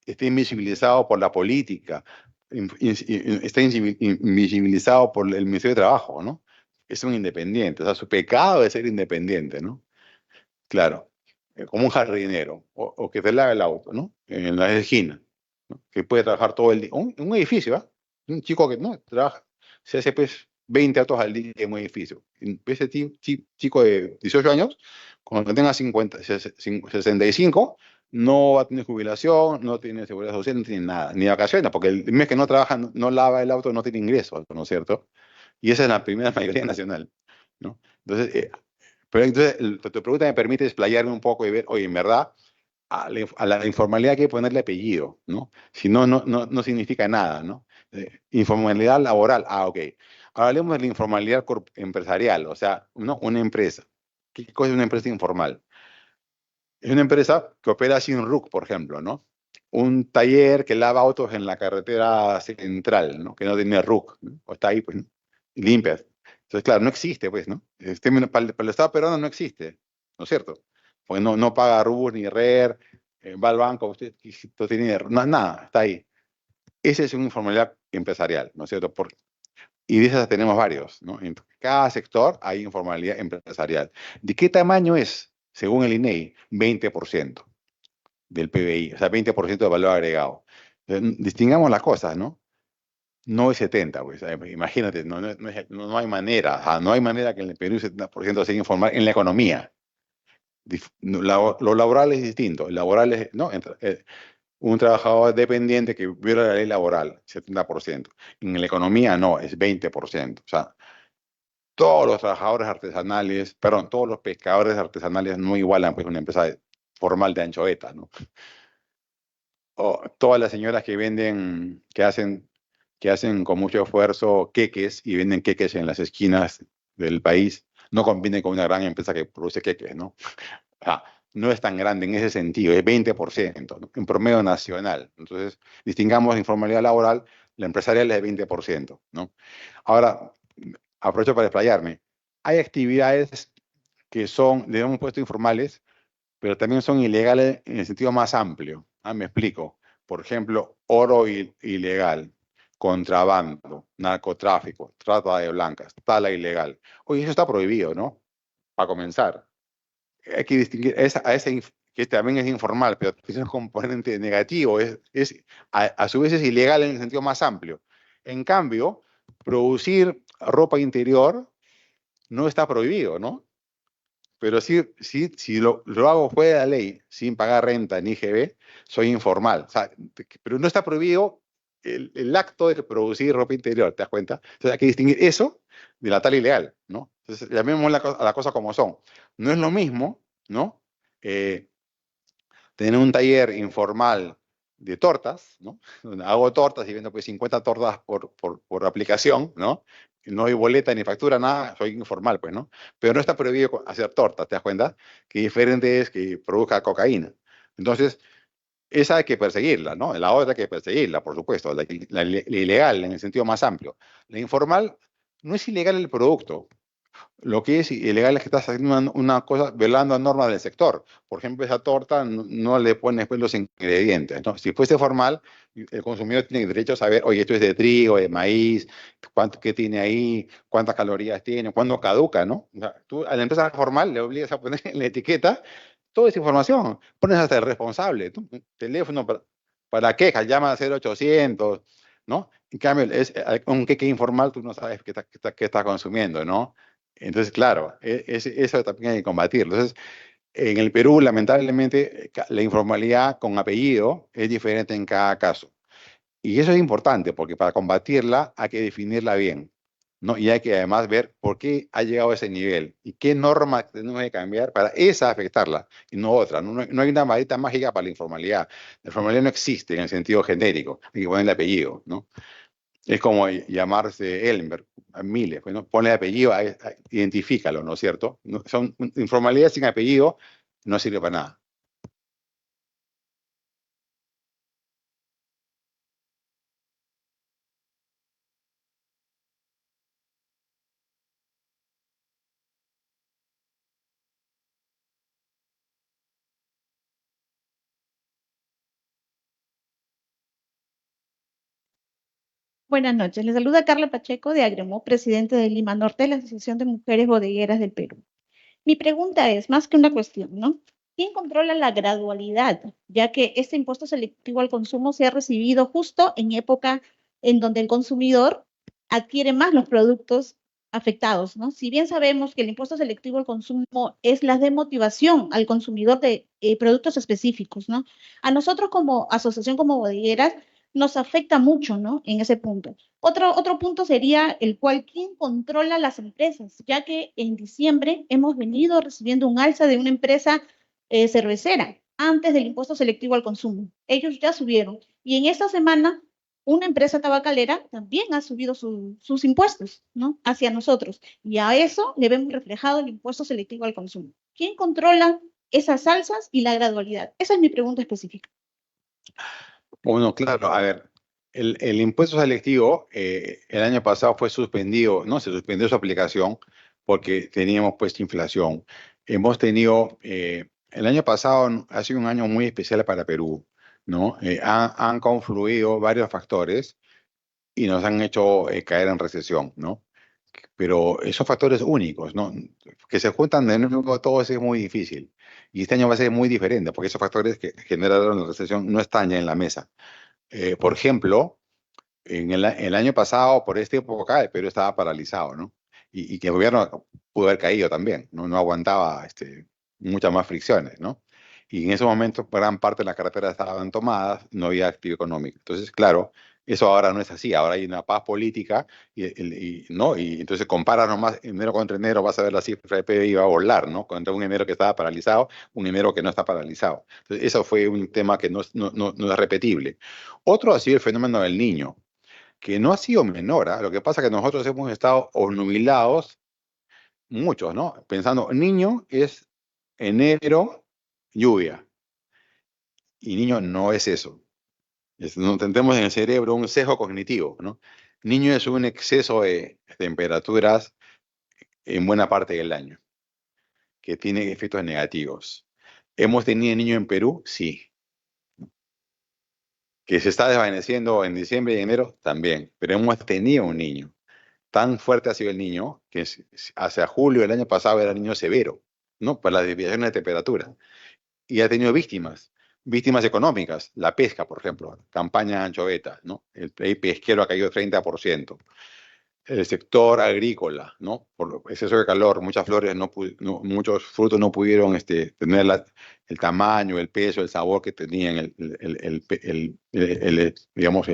Speaker 3: Está invisibilizado por la política, está invisibilizado por el Ministerio de Trabajo, ¿no? Es un independiente, o sea, su pecado es ser independiente, ¿no? Claro, como un jardinero, o que te lave el auto, ¿no? En la esquina, ¿no? Que puede trabajar todo el día. Un edificio, ¿ah? Un chico que no trabaja, se hace pues 20 autos al día en un edificio. Ese chico de 18 años, cuando tenga 65, no va a tener jubilación, no tiene seguridad social, no tiene nada, ni vacaciones, porque el mes que no trabaja, no lava el auto, no tiene ingresos, ¿no es cierto? Y esa es la primera mayoría nacional, ¿no? Entonces, pero entonces, tu pregunta me permite explayarme un poco y ver, oye, en verdad, a la informalidad hay que ponerle apellido, ¿no? Si no, no significa nada, ¿no? Informalidad laboral, ok. Ahora hablemos de la informalidad empresarial, o sea, ¿no? Una empresa. ¿Qué cosa es una empresa informal? Es una empresa que opera sin RUC, por ejemplo, ¿no? Un taller que lava autos en la carretera central, ¿no? Que no tiene RUC, ¿no? O está ahí, pues, ¿no? Y limpia. Entonces, claro, no existe, pues, ¿no? Para el Estado peruano no existe, ¿no es cierto? Porque no paga RUC ni RER, va al banco, usted no tiene, no, nada, está ahí. Esa es una informalidad empresarial, ¿no es cierto? Y de esas tenemos varios, ¿no? En cada sector hay informalidad empresarial. ¿De qué tamaño es? Según el INEI, 20% del PBI, o sea, 20% de valor agregado. Distingamos las cosas, ¿no? No es 70, pues, imagínate, no hay manera, o sea, no hay manera que en el Perú el 70% sea informal en la economía. Lo laboral es distinto, el laboral es, ¿no? Un trabajador dependiente que viola la ley laboral, 70%. En la economía no, es 20%. O sea, todos los trabajadores artesanales, perdón, todos los pescadores artesanales no igualan pues una empresa formal de anchoeta, ¿no? O todas las señoras que venden, que hacen con mucho esfuerzo queques y venden queques en las esquinas del país, no compiten con una gran empresa que produce queques, ¿no? O sea, no es tan grande en ese sentido, es 20%, ¿no? En promedio nacional. Entonces, distingamos informalidad laboral, la empresarial es de 20%, ¿no? Ahora, aprovecho para explayarme. Hay actividades que son, le hemos puesto informales, pero también son ilegales en el sentido más amplio. Me explico. Por ejemplo, oro ilegal, contrabando, narcotráfico, trata de blancas, tala ilegal. Oye, eso está prohibido, ¿no? Para comenzar. Hay que distinguir que también es informal, pero tiene un componente negativo. A su vez es ilegal en el sentido más amplio. En cambio, producir ropa interior no está prohibido, ¿no? Pero si lo hago fuera de la ley, sin pagar renta ni IGB, soy informal. O sea, pero no está prohibido el acto de producir ropa interior, ¿te das cuenta? Entonces hay que distinguir eso de la tala ilegal, ¿no? Entonces llamemos a la cosa como son. No es lo mismo, ¿no? Tener un taller informal de tortas, ¿no? Donde hago tortas y vendo pues 50 tortas por aplicación, ¿no? No hay boleta ni factura, nada, soy informal, pues, ¿no? Pero no está prohibido hacer tortas, ¿te das cuenta? Que diferente es que produzca cocaína. Entonces, esa hay que perseguirla, ¿no? La otra hay que perseguirla, por supuesto, la ilegal en el sentido más amplio. La informal no es ilegal el producto. Lo que es ilegal es que estás haciendo una cosa violando a normas del sector. Por ejemplo, esa torta no le pones pues, los ingredientes, ¿no? Si fuese formal, el consumidor tiene derecho a saber, oye, esto es de trigo, de maíz, qué tiene ahí, cuántas calorías tiene, cuándo caduca, ¿no? O sea, tú a la empresa formal le obligas a poner en la etiqueta toda esa información. Pones hasta el responsable, ¿no? Teléfono para quejas, llama a 0800, ¿no? En cambio, un queque informal tú no sabes qué está consumiendo, ¿no? Entonces, claro, eso también hay que combatirlo. Entonces, en el Perú, lamentablemente, la informalidad con apellido es diferente en cada caso. Y eso es importante, porque para combatirla hay que definirla bien, ¿no? Y hay que además ver por qué ha llegado a ese nivel y qué normas tenemos que cambiar para esa afectarla y no otra. No hay una varita mágica para la informalidad. La informalidad no existe en el sentido genérico, hay que ponerle apellido, ¿no? Es como llamarse Elmer, a miles, pues, ¿no? Ponle apellido, identifícalo, ¿no es cierto? Son informalidades sin apellido, no sirve para nada.
Speaker 5: Buenas noches, les saluda Carla Pacheco de Agremó, presidente de Lima Norte, la Asociación de Mujeres Bodegueras del Perú. Mi pregunta es, más que una cuestión, ¿no? ¿Quién controla la gradualidad? Ya que este impuesto selectivo al consumo se ha recibido justo en época en donde el consumidor adquiere más los productos afectados, ¿no? Si bien sabemos que el impuesto selectivo al consumo es la demotivación al consumidor de productos específicos, ¿no? A nosotros como asociación, como bodegueras, nos afecta mucho, ¿no? En ese punto. Otro punto sería el cual, ¿quién controla las empresas? Ya que en diciembre hemos venido recibiendo un alza de una empresa cervecera antes del impuesto selectivo al consumo. Ellos ya subieron. Y en esta semana, una empresa tabacalera también ha subido sus impuestos, ¿no? Hacia nosotros. Y a eso le vemos reflejado el impuesto selectivo al consumo. ¿Quién controla esas alzas y la gradualidad? Esa es mi pregunta específica.
Speaker 3: Bueno, claro, a ver, el impuesto selectivo el año pasado fue suspendido, ¿no? Se suspendió su aplicación porque teníamos pues inflación. Hemos tenido, el año pasado ha sido un año muy especial para Perú, ¿no? Han confluido varios factores y nos han hecho caer en recesión, ¿no? Pero esos factores únicos, ¿no? Que se juntan de nuevo todos es muy difícil. Y este año va a ser muy diferente, porque esos factores que generaron la recesión no están ya en la mesa. Por ejemplo, el año pasado, por esta época, el Perú estaba paralizado, ¿no? Y que el gobierno pudo haber caído también, ¿no? No aguantaba muchas más fricciones, ¿no? Y en ese momento gran parte de las carreteras estaban tomadas, no había actividad económica. Entonces, claro, eso ahora no es así, ahora hay una paz política ¿no? Y entonces compara nomás enero contra enero, vas a ver la cifra de PIB va a volar, ¿no? Contra un enero que estaba paralizado, un enero que no está paralizado. Entonces, eso fue un tema que no es repetible. Otro ha sido el fenómeno del niño, que no ha sido menor, ¿ah? Lo que pasa es que nosotros hemos estado obnubilados, muchos, ¿no? Pensando, niño es enero, lluvia, y niño no es eso. No tenemos en el cerebro un sesgo cognitivo, ¿no? Niño es un exceso de temperaturas en buena parte del año, que tiene efectos negativos. ¿Hemos tenido niño en Perú? Sí. ¿Que se está desvaneciendo en diciembre y enero? También. Pero hemos tenido un niño. Tan fuerte ha sido el niño que hacia julio del año pasado era niño severo, ¿no? Para las desviaciones de temperatura. Y ha tenido víctimas económicas. La pesca, por ejemplo, campaña anchoveta, ¿no? El pesquero ha caído 30%. El sector agrícola, ¿no? Por exceso de calor, muchas flores, muchos frutos no pudieron tener el tamaño, el peso, el sabor que tenían digamos,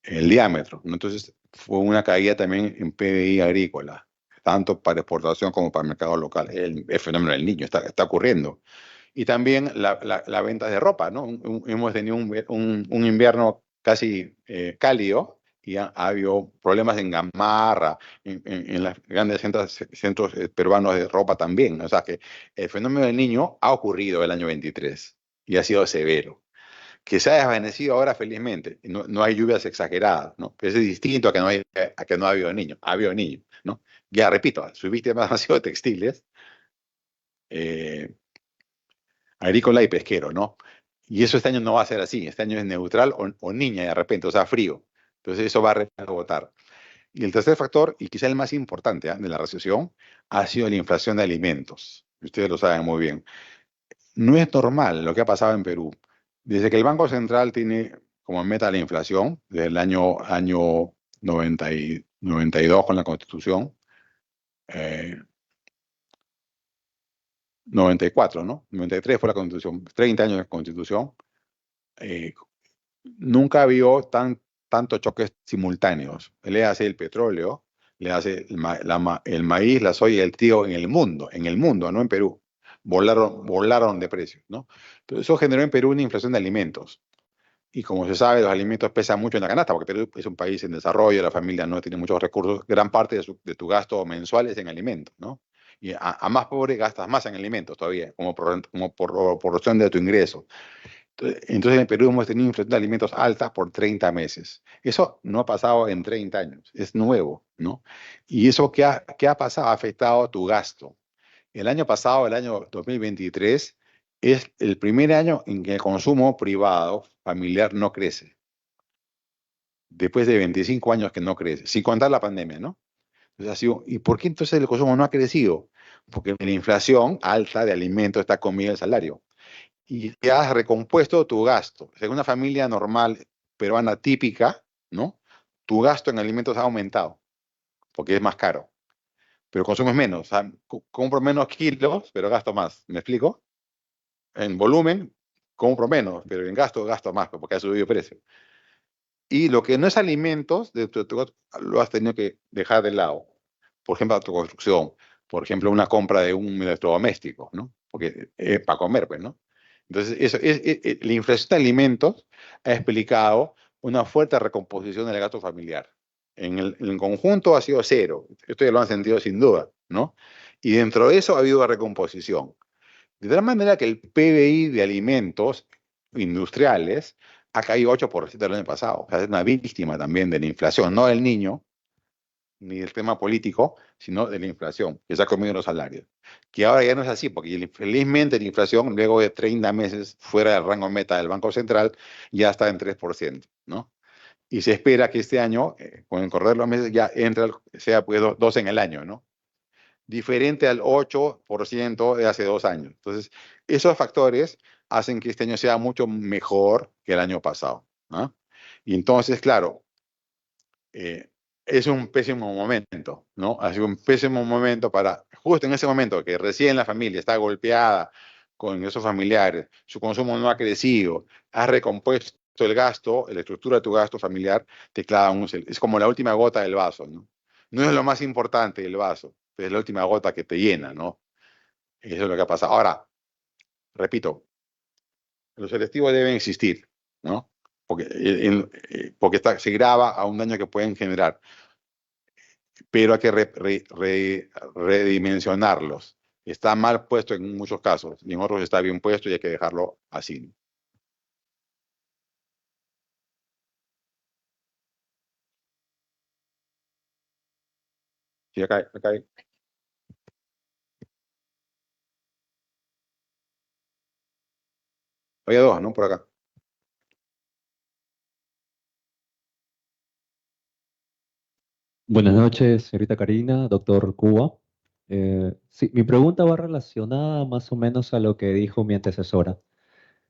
Speaker 3: el diámetro, ¿no? Entonces fue una caída también en PBI agrícola, tanto para exportación como para el mercado local. El fenómeno del niño está ocurriendo. Y también la venta de ropa, ¿no? Hemos tenido un invierno casi cálido y ha habido problemas en Gamarra, en los grandes centros peruanos de ropa también. O sea que el fenómeno del niño ha ocurrido el año 23 y ha sido severo. Que se ha desvanecido ahora felizmente. No hay lluvias exageradas, ¿no? Pero es distinto a que no ha habido niños. Ha habido niños, ¿no? Ya repito, sus víctimas han sido textiles, agrícola y pesquero, ¿no? Y eso este año no va a ser así. Este año es neutral o niña de repente, o sea, frío. Entonces eso va a rebotar. Y el tercer factor, y quizá el más importante de la recesión, ha sido la inflación de alimentos. Ustedes lo saben muy bien. No es normal lo que ha pasado en Perú. Desde que el Banco Central tiene como meta la inflación, desde el año 92 con la Constitución, 94, ¿no? 93 fue la Constitución, 30 años de Constitución. Nunca vio tantos choques simultáneos. Le hace el petróleo, le hace el maíz, la soya y el trigo en el mundo, no en Perú. Volaron de precios, ¿no? Entonces eso generó en Perú una inflación de alimentos. Y como se sabe, los alimentos pesan mucho en la canasta, porque Perú es un país en desarrollo, la familia no tiene muchos recursos, gran parte de tu gasto mensual es en alimentos, ¿no? Y a más pobre gastas más en alimentos todavía, como por proporción de tu ingreso. Entonces en Perú hemos tenido inflación de alimentos alta por 30 meses. Eso no ha pasado en 30 años, es nuevo, ¿no? Y eso ¿qué ha pasado? Ha afectado tu gasto. El año pasado, el año 2023, es el primer año en que el consumo privado familiar no crece. Después de 25 años que no crece, sin contar la pandemia, ¿no? Entonces, ¿y por qué entonces el consumo no ha crecido? Porque la inflación alta de alimentos está comida el salario. Y ya has recompuesto tu gasto. En una familia normal peruana típica, ¿no? Tu gasto en alimentos ha aumentado, porque es más caro. Pero consumes menos. O sea, compro menos kilos, pero gasto más. ¿Me explico? En volumen, compro menos, pero en gasto más, porque ha subido el precio. Y lo que no es alimentos, lo has tenido que dejar de lado. Por ejemplo, tu construcción. Por ejemplo, una compra de un electrodoméstico, ¿no? Porque es para comer, pues, ¿no? Entonces, la inflación de alimentos ha explicado una fuerte recomposición del gasto familiar. En el conjunto ha sido cero. Esto ya lo han sentido sin duda, ¿no? Y dentro de eso ha habido una recomposición. De tal manera que el PBI de alimentos industriales ha caído 8% el año pasado. O sea, es una víctima también de la inflación, no del niño, ni del tema político, sino de la inflación, que se ha comido los salarios. Que ahora ya no es así, porque felizmente la inflación, luego de 30 meses fuera del rango meta del Banco Central, ya está en 3%, ¿no? Y se espera que este año, con el correr de los meses, ya sea pues 2 en el año, ¿no? Diferente al 8% de hace 2 años. Entonces, esos factores hacen que este año sea mucho mejor que el año pasado, ¿no? Y entonces, claro, es un pésimo momento, ¿no? Ha sido un pésimo momento justo en ese momento que recién la familia está golpeada con esos familiares, su consumo no ha crecido, has recompuesto el gasto, la estructura de tu gasto familiar, te clava es como la última gota del vaso, ¿no? No es lo más importante del vaso, pero es la última gota que te llena, ¿no? Eso es lo que ha pasado. Ahora, repito, los selectivos deben existir, ¿no? Porque se grava a un daño que pueden generar, pero hay que redimensionarlos. Está mal puesto en muchos casos, y en otros está bien puesto y hay que dejarlo así. Sí, acá hay. Había dos, ¿no? Por acá.
Speaker 6: Buenas noches, señorita Karina, doctor Cuba. Sí, mi pregunta va relacionada más o menos a lo que dijo mi antecesora.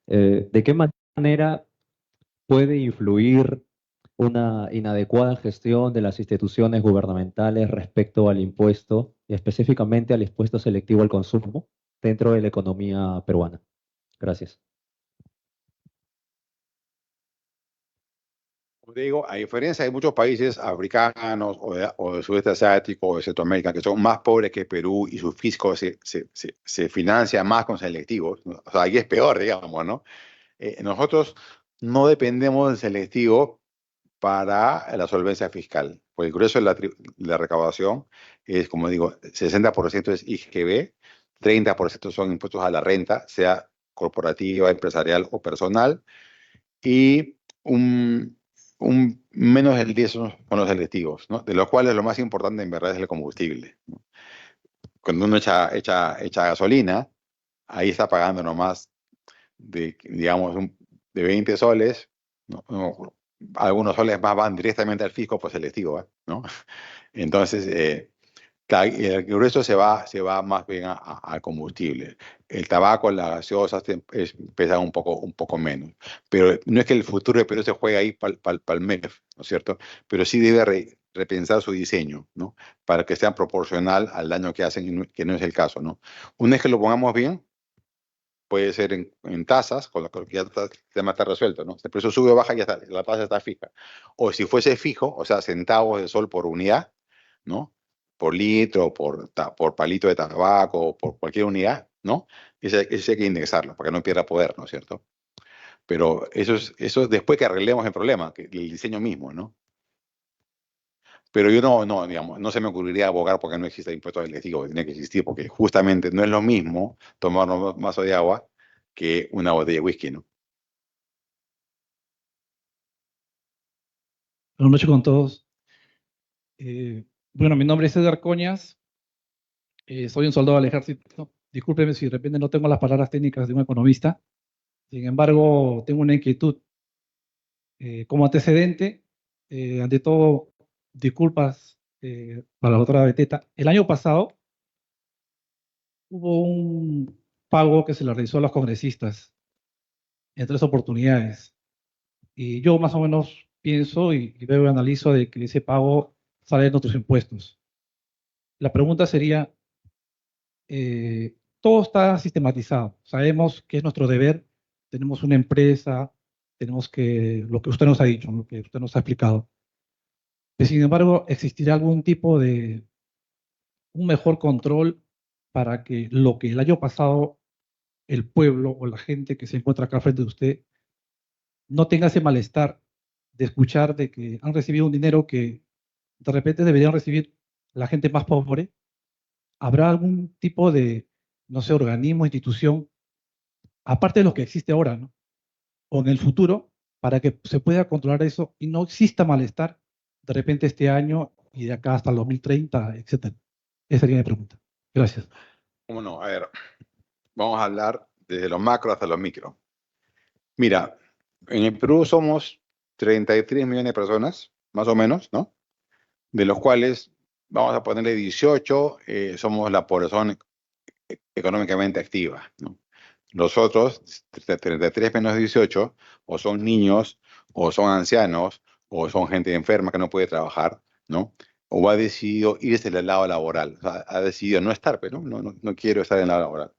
Speaker 6: ¿De qué manera puede influir una inadecuada gestión de las instituciones gubernamentales respecto al impuesto, y específicamente al impuesto selectivo al consumo, dentro de la economía peruana? Gracias.
Speaker 3: Como te digo, a diferencia de muchos países africanos o del sudeste asiático o de Centroamérica, que son más pobres que Perú y su fisco se financia más con selectivos, ¿no? O sea, aquí es peor, digamos, ¿no? Nosotros no dependemos del selectivo para la solvencia fiscal, porque el grueso de la recaudación es, como digo, 60% es IGB, 30% son impuestos a la renta, sea corporativa, empresarial o personal, y un menos del 10 son los selectivos, ¿no? De los cuales lo más importante en verdad es el combustible, ¿no? Cuando uno echa gasolina, ahí está pagando nomás digamos, de 20 soles, ¿no? Algunos soles más van directamente al fisco por selectivo, ¿no? Entonces, el grueso se va más bien al combustible. El tabaco, las gaseosas pesan un poco menos. Pero no es que el futuro de Perú se juegue ahí para el MEF, ¿no es cierto? Pero sí debe repensar su diseño, ¿no? Para que sea proporcional al daño que hacen, que no es el caso, ¿no? Una vez que lo pongamos bien, puede ser en tasas, con lo que ya el tema está resuelto, ¿no? El precio sube o baja, ya está, la tasa está fija. O si fuese fijo, o sea, centavos de sol por unidad, ¿no? Por litro, por palito de tabaco, por cualquier unidad, ¿no? Ese hay que indexarlo para que no pierda poder, ¿no es cierto? Pero eso es después que arreglemos el problema, el diseño mismo, ¿no? Pero yo digamos, no se me ocurriría abogar porque no existe impuesto selectivo, tiene que existir, porque justamente no es lo mismo tomar un vaso de agua que una botella de whisky, ¿no?
Speaker 7: Buenas noches con todos. Bueno, mi nombre es Edgar Coñas, soy un soldado del ejército. Discúlpeme si de repente no tengo las palabras técnicas de un economista. Sin embargo, tengo una inquietud. Como antecedente, ante todo, disculpas para la doctora Beteta. El año pasado hubo un pago que se le realizó a los congresistas en 3 oportunidades. Y yo más o menos pienso y veo y analizo de que ese pago sale de nuestros impuestos. La pregunta sería, todo está sistematizado, sabemos que es nuestro deber, tenemos una empresa, tenemos lo que usted nos ha dicho, lo que usted nos ha explicado. Pero, sin embargo, ¿existirá algún tipo de un mejor control para que lo que el año pasado el pueblo o la gente que se encuentra acá frente de usted no tenga ese malestar de escuchar de que han recibido un dinero que de repente deberían recibir la gente más pobre? ¿Habrá algún tipo de, no sé, organismo, institución, aparte de lo que existe ahora, ¿no? O en el futuro, para que se pueda controlar eso y no exista malestar de repente este año y de acá hasta el 2030, etcétera? Esa sería mi pregunta. Gracias.
Speaker 3: ¿Cómo no? A ver, vamos a hablar desde lo macro hasta lo micro. Mira, en el Perú somos 33 millones de personas, más o menos, ¿no? De los cuales vamos a ponerle 18, somos la población económicamente activa, ¿no? Los otros, 33 menos 18, o son niños, o son ancianos, o son gente enferma que no puede trabajar, ¿no? O ha decidido irse del lado laboral, o sea, ha decidido no estar, pero no quiero estar en el lado laboral.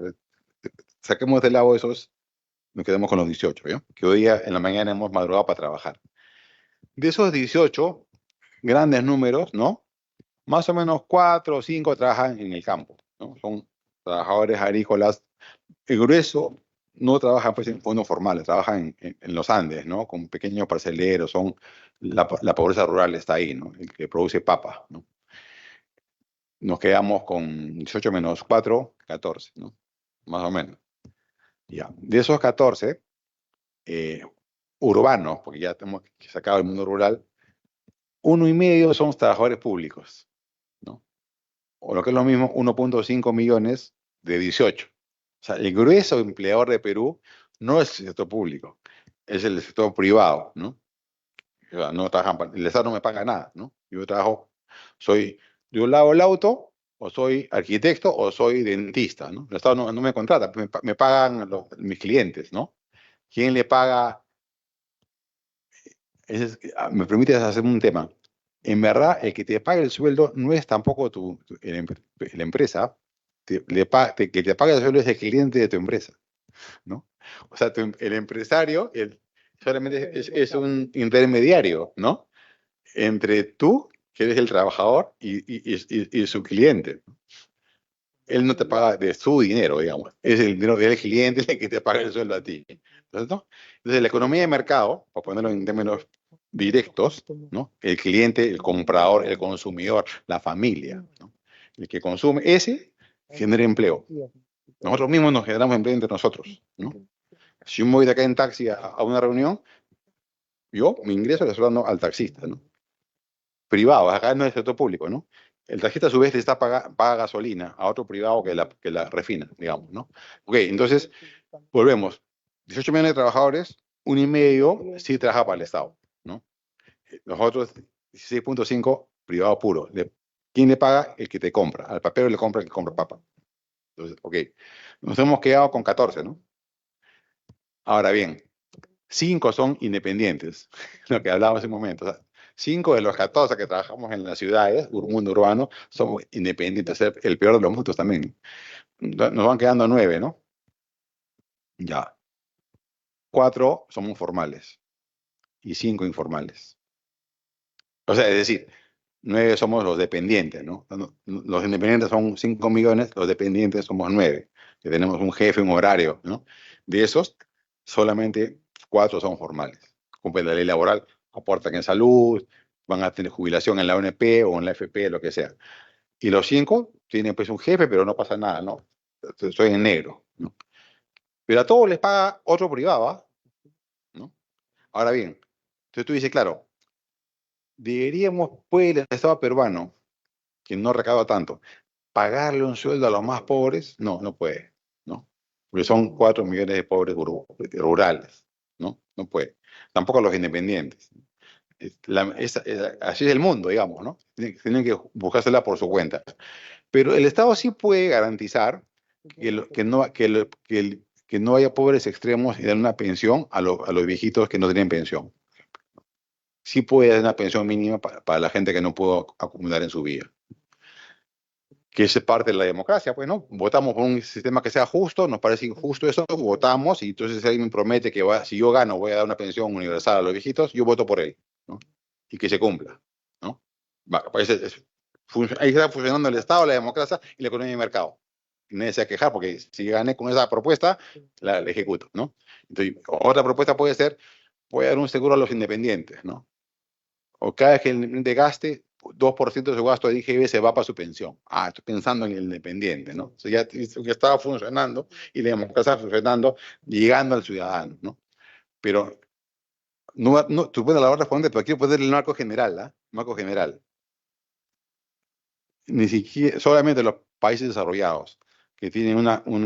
Speaker 3: Saquemos del lado esos, nos quedamos con los 18, ¿ya? Que hoy día en la mañana hemos madrugado para trabajar. De esos 18, grandes números, ¿no? Más o menos 4 o 5 trabajan en el campo, ¿no? Son trabajadores agrícolas. El grueso no trabaja pues, en fondos formales, trabajan en los Andes, ¿no? Con pequeños parceleros, la pobreza rural está ahí, ¿no? El que produce papa, ¿no? Nos quedamos con 18 menos 4, 14, ¿no? Más o menos. Ya. De esos 14, urbanos, porque ya tenemos que sacar el mundo rural, 1,5 son trabajadores públicos, ¿no? O lo que es lo mismo, 1,5 millones de 18. O sea, el grueso empleador de Perú no es el sector público, es el sector privado, ¿no? O sea, no trabajan, el Estado no me paga nada, ¿no? Yo lavo el auto, o soy arquitecto, o soy dentista, ¿no? El Estado no me contrata, me pagan mis clientes, ¿no? ¿Quién le paga? Me permite hacer un tema. En verdad, el que te paga el sueldo no es tampoco la empresa, que te paga el sueldo es el cliente de tu empresa, ¿no? O sea, el empresario, solamente es un intermediario, ¿no? Entre tú, que eres el trabajador, y su cliente. Él no te paga de su dinero, digamos. Es el dinero del cliente el que te paga el sueldo a ti. Entonces, ¿no? Entonces, la economía de mercado, para ponerlo en términos directos, ¿no? El cliente, el comprador, el consumidor, la familia, ¿no? El que consume, ese genera empleo. Nosotros mismos nos generamos empleo entre nosotros, ¿no? Si yo me voy de acá en taxi a una reunión, yo mi ingreso le estoy dando al taxista, ¿no? Privado, acá no es sector público, ¿no? El taxista a su vez le está paga gasolina a otro privado que la refina, digamos, ¿no? Ok, entonces, volvemos. 18 millones de trabajadores, 1,5 sí trabaja para el Estado, ¿no? Los otros 16,5 privado puro. ¿Quién le paga? El que te compra. Al papero le compra el que compra papa. Entonces, ok. Nos hemos quedado con 14, ¿no? Ahora bien, 5 son independientes, lo que hablábamos hace un momento. O sea, 5 de los 14 que trabajamos en las ciudades, mundo urbano, somos independientes. El peor de los mundos también. Nos van quedando 9, ¿no? Ya. 4 somos formales y 5 informales. O sea, es decir, 9 somos los dependientes, ¿no? Los independientes son 5 millones, los dependientes somos 9, que tenemos un jefe, un horario, ¿no? De esos, solamente 4 son formales. Cumplen la ley laboral, aportan en salud, van a tener jubilación en la ONP o en la FP, lo que sea. Y los 5 tienen pues un jefe, pero no pasa nada, ¿no? Estoy en negro, ¿no? Pero a todos les paga otro privado, ¿ah? ¿No? Ahora bien, entonces tú dices, claro, deberíamos, pues, el Estado peruano, que no recauda tanto, pagarle un sueldo a los más pobres. No, no puede, ¿no? Porque son 4 millones de pobres rurales, ¿no? No puede. Tampoco a los independientes. Así es el mundo, digamos, ¿no? Tienen que buscársela por su cuenta. Pero el Estado sí puede garantizar que no haya pobres extremos y dar una pensión a los viejitos que no tienen pensión. Sí puede dar una pensión mínima para la gente que no pudo acumular en su vida. Que es parte de la democracia, pues, ¿no? Votamos por un sistema que sea justo, nos parece injusto eso, votamos, y entonces si alguien me promete que si yo gano voy a dar una pensión universal a los viejitos, yo voto por él, ¿no? Y que se cumpla, ¿no? Pues ahí está funcionando el Estado, la democracia y la economía de mercado. Nadie se va a quejar, porque si gané con esa propuesta, la ejecuto, ¿no? Entonces, otra propuesta puede ser, voy a dar un seguro a los independientes, ¿no? O cada vez que el independiente gaste, 2% de su gasto de IGB se va para su pensión. Ah, estoy pensando en el independiente, ¿no? O sea, ya estaba funcionando y la democracia funcionando, llegando al ciudadano, ¿no? Pero tú puedes la responder, pero quiero poner el marco general, ¿ah? Marco general. Ni siquiera, solamente los países desarrollados que tienen un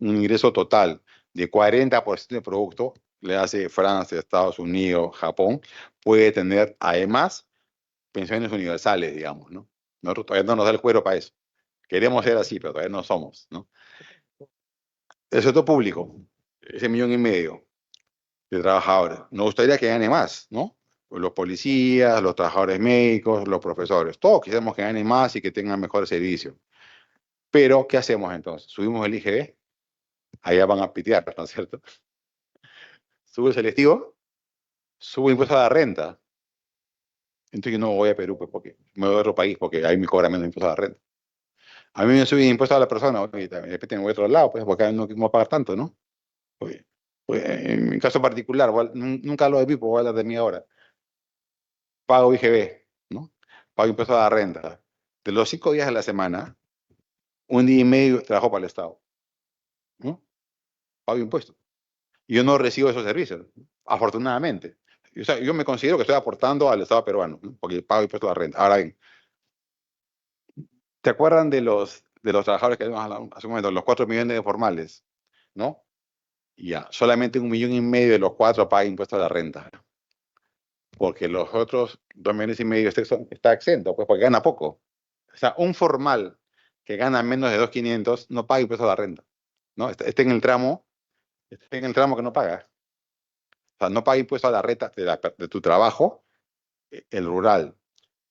Speaker 3: ingreso total de 40% de producto, le hace Francia, Estados Unidos, Japón, puede tener además pensiones universales, digamos, ¿no? Nosotros todavía no nos da el cuero para eso. Queremos ser así, pero todavía no somos, ¿no? El sector público, ese 1,5 millones de trabajadores. Nos gustaría que gane más, ¿no? Los policías, los trabajadores médicos, los profesores. Todos queremos que ganen más y que tengan mejor servicio. Pero, ¿qué hacemos entonces? ¿Subimos el IGB? Allá van a pitear, ¿no es cierto? ¿Sube el selectivo? ¿Sube el impuesto a la renta? Entonces yo no voy a Perú, pues, porque me voy a otro país, porque ahí me cobran menos impuesto a la renta. A mí me suben impuestos a la persona, y de repente me voy a otro lado, pues, porque no voy a pagar tanto, ¿no? Pues, en mi caso particular, nunca hablo de mí, voy a hablar de mí ahora. Pago IGB, ¿no? Pago impuestos a la renta. De los 5 días de la semana, 1 día y medio trabajo para el Estado, ¿no? Pago impuestos. Y yo no recibo esos servicios, afortunadamente. O sea, yo me considero que estoy aportando al Estado peruano, ¿no? Porque pago impuestos a la renta. Ahora bien, ¿te acuerdan de los trabajadores que habíamos hablado hace un momento, los 4 millones de formales, ¿no? Ya, solamente 1,5 millones de los 4 pagan impuestos a la renta. Porque los otros 2,5 millones está exento, pues porque gana poco. O sea, un formal que gana menos de 2,500 no paga impuestos a la renta, ¿no? Está en el tramo que no paga. O sea, no paga impuestos a la renta de tu trabajo, el rural,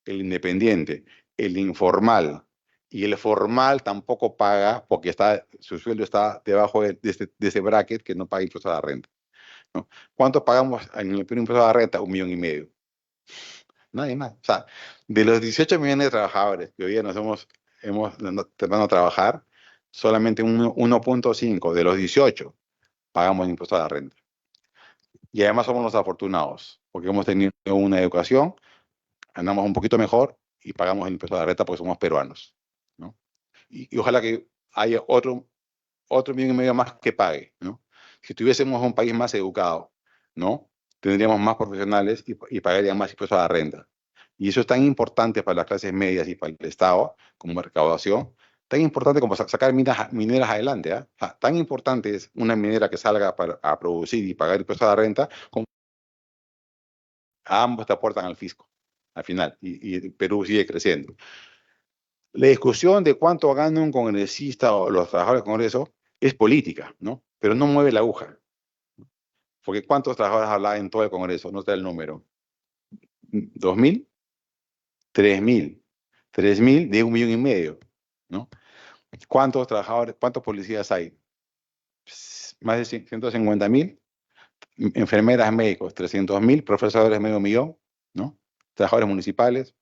Speaker 3: el independiente, el informal. Y el formal tampoco paga porque su sueldo está debajo de ese bracket que no paga impuestos a la renta. ¿no? ¿Cuánto pagamos en el primer impuesto a la renta? 1,5 millones. Nadie más. O sea, de los 18 millones de trabajadores que hoy día hemos tratado de trabajar, solamente 1.5 de los 18 pagamos impuesto a la renta. Y además somos los afortunados, porque hemos tenido una educación, andamos un poquito mejor y pagamos el impuesto a la renta porque somos peruanos, ¿no? Y ojalá que haya otro 1,5 millones más que pague, ¿no? Si tuviésemos un país más educado, ¿no? Tendríamos más profesionales y pagarían más impuestos a la renta. Y eso es tan importante para las clases medias y para el Estado como recaudación, tan importante como sacar mineras adelante, ¿eh? O sea, tan importante es una minera que salga a producir y pagar impuestos a la renta, como ambos te aportan al fisco, al final, y Perú sigue creciendo. La discusión de cuánto gana un congresista o los trabajadores del Congreso es política, ¿no? Pero no mueve la aguja. Porque ¿cuántos trabajadores habrá en todo el Congreso? No está el número. ¿2,000? 3,000. 3,000 de 1,5 millones, ¿no? ¿Cuántos trabajadores, cuántos policías hay? Más de 150,000. Enfermeras, médicos, 300,000. Profesores, medio millón, ¿no? Trabajadores municipales.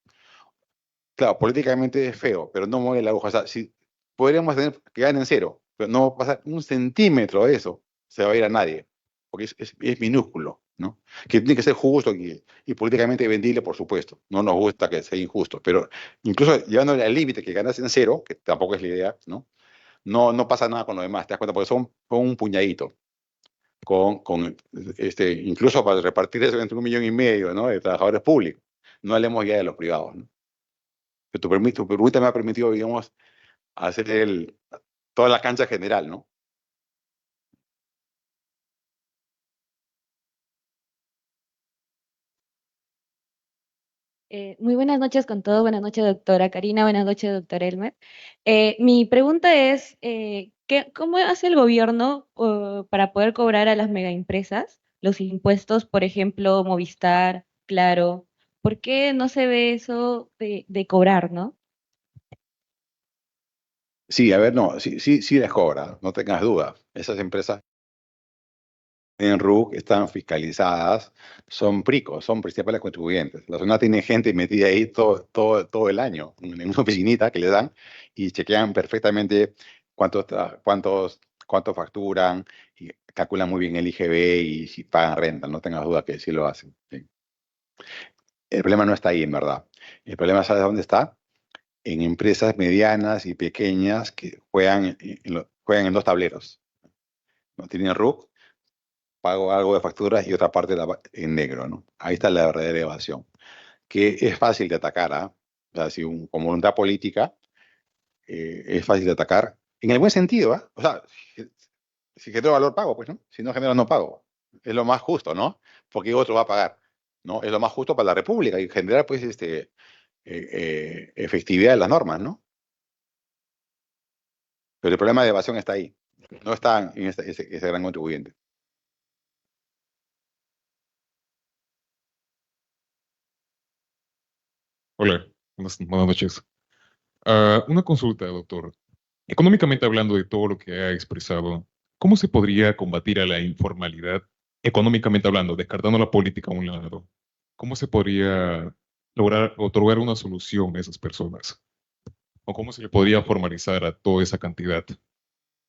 Speaker 3: Claro, políticamente es feo, pero no mueve la aguja. O sea, si podríamos tener que ganen cero, pero no va a pasar un centímetro de eso, se va a ir a nadie, porque es minúsculo, ¿no? Que tiene que ser justo y políticamente vendible, por supuesto. No nos gusta que sea injusto, pero incluso llevándole al límite que ganasen cero, que tampoco es la idea, ¿no? No pasa nada con lo demás, ¿te das cuenta? Porque son un puñadito. Incluso para repartir eso entre 1,5 millones, ¿no? De trabajadores públicos. No hablemos ya de los privados, ¿no? Pero tu pregunta me ha permitido, digamos, hacer toda la cancha general, ¿no?
Speaker 8: Muy buenas noches con todos. Buenas noches, doctora Karina. Buenas noches, doctor Elmer. Mi pregunta es, ¿cómo hace el gobierno para poder cobrar a las megaempresas los impuestos, por ejemplo, Movistar, Claro? ¿Por qué no se ve eso de cobrar, no?
Speaker 3: Sí, a ver, no, sí les cobra, no tengas duda. Esas empresas en RUC están fiscalizadas, son PRICOS, son principales contribuyentes. La zona tiene gente metida ahí todo el año, en una oficinita que le dan y chequean perfectamente cuánto facturan y calculan muy bien el IGB y si pagan renta, no tengas duda que sí lo hacen. ¿Sí? El problema no está ahí, en verdad. El problema, ¿sabes dónde está? En empresas medianas y pequeñas que juegan en dos tableros. No tienen RUC, pago algo de facturas y otra parte en negro, ¿no? Ahí está la verdadera evasión, que es fácil de atacar, ¿ah? O sea, con voluntad política es fácil de atacar, en el buen sentido, ¿ah? O sea, si genero valor pago, pues, ¿no? Si no genero no pago. Es lo más justo, ¿no? Porque otro va a pagar, ¿no? Es lo más justo para la República y generar, pues, efectividad de las normas, ¿no? Pero el problema de evasión está ahí, no está en ese gran contribuyente.
Speaker 9: Hola, buenas noches. Una consulta, doctor. Económicamente hablando de todo lo que ha expresado, ¿cómo se podría combatir a la informalidad, económicamente hablando, descartando la política a un lado? ¿Cómo se podría lograr otorgar una solución a esas personas? ¿O cómo se le podría formalizar a toda esa cantidad?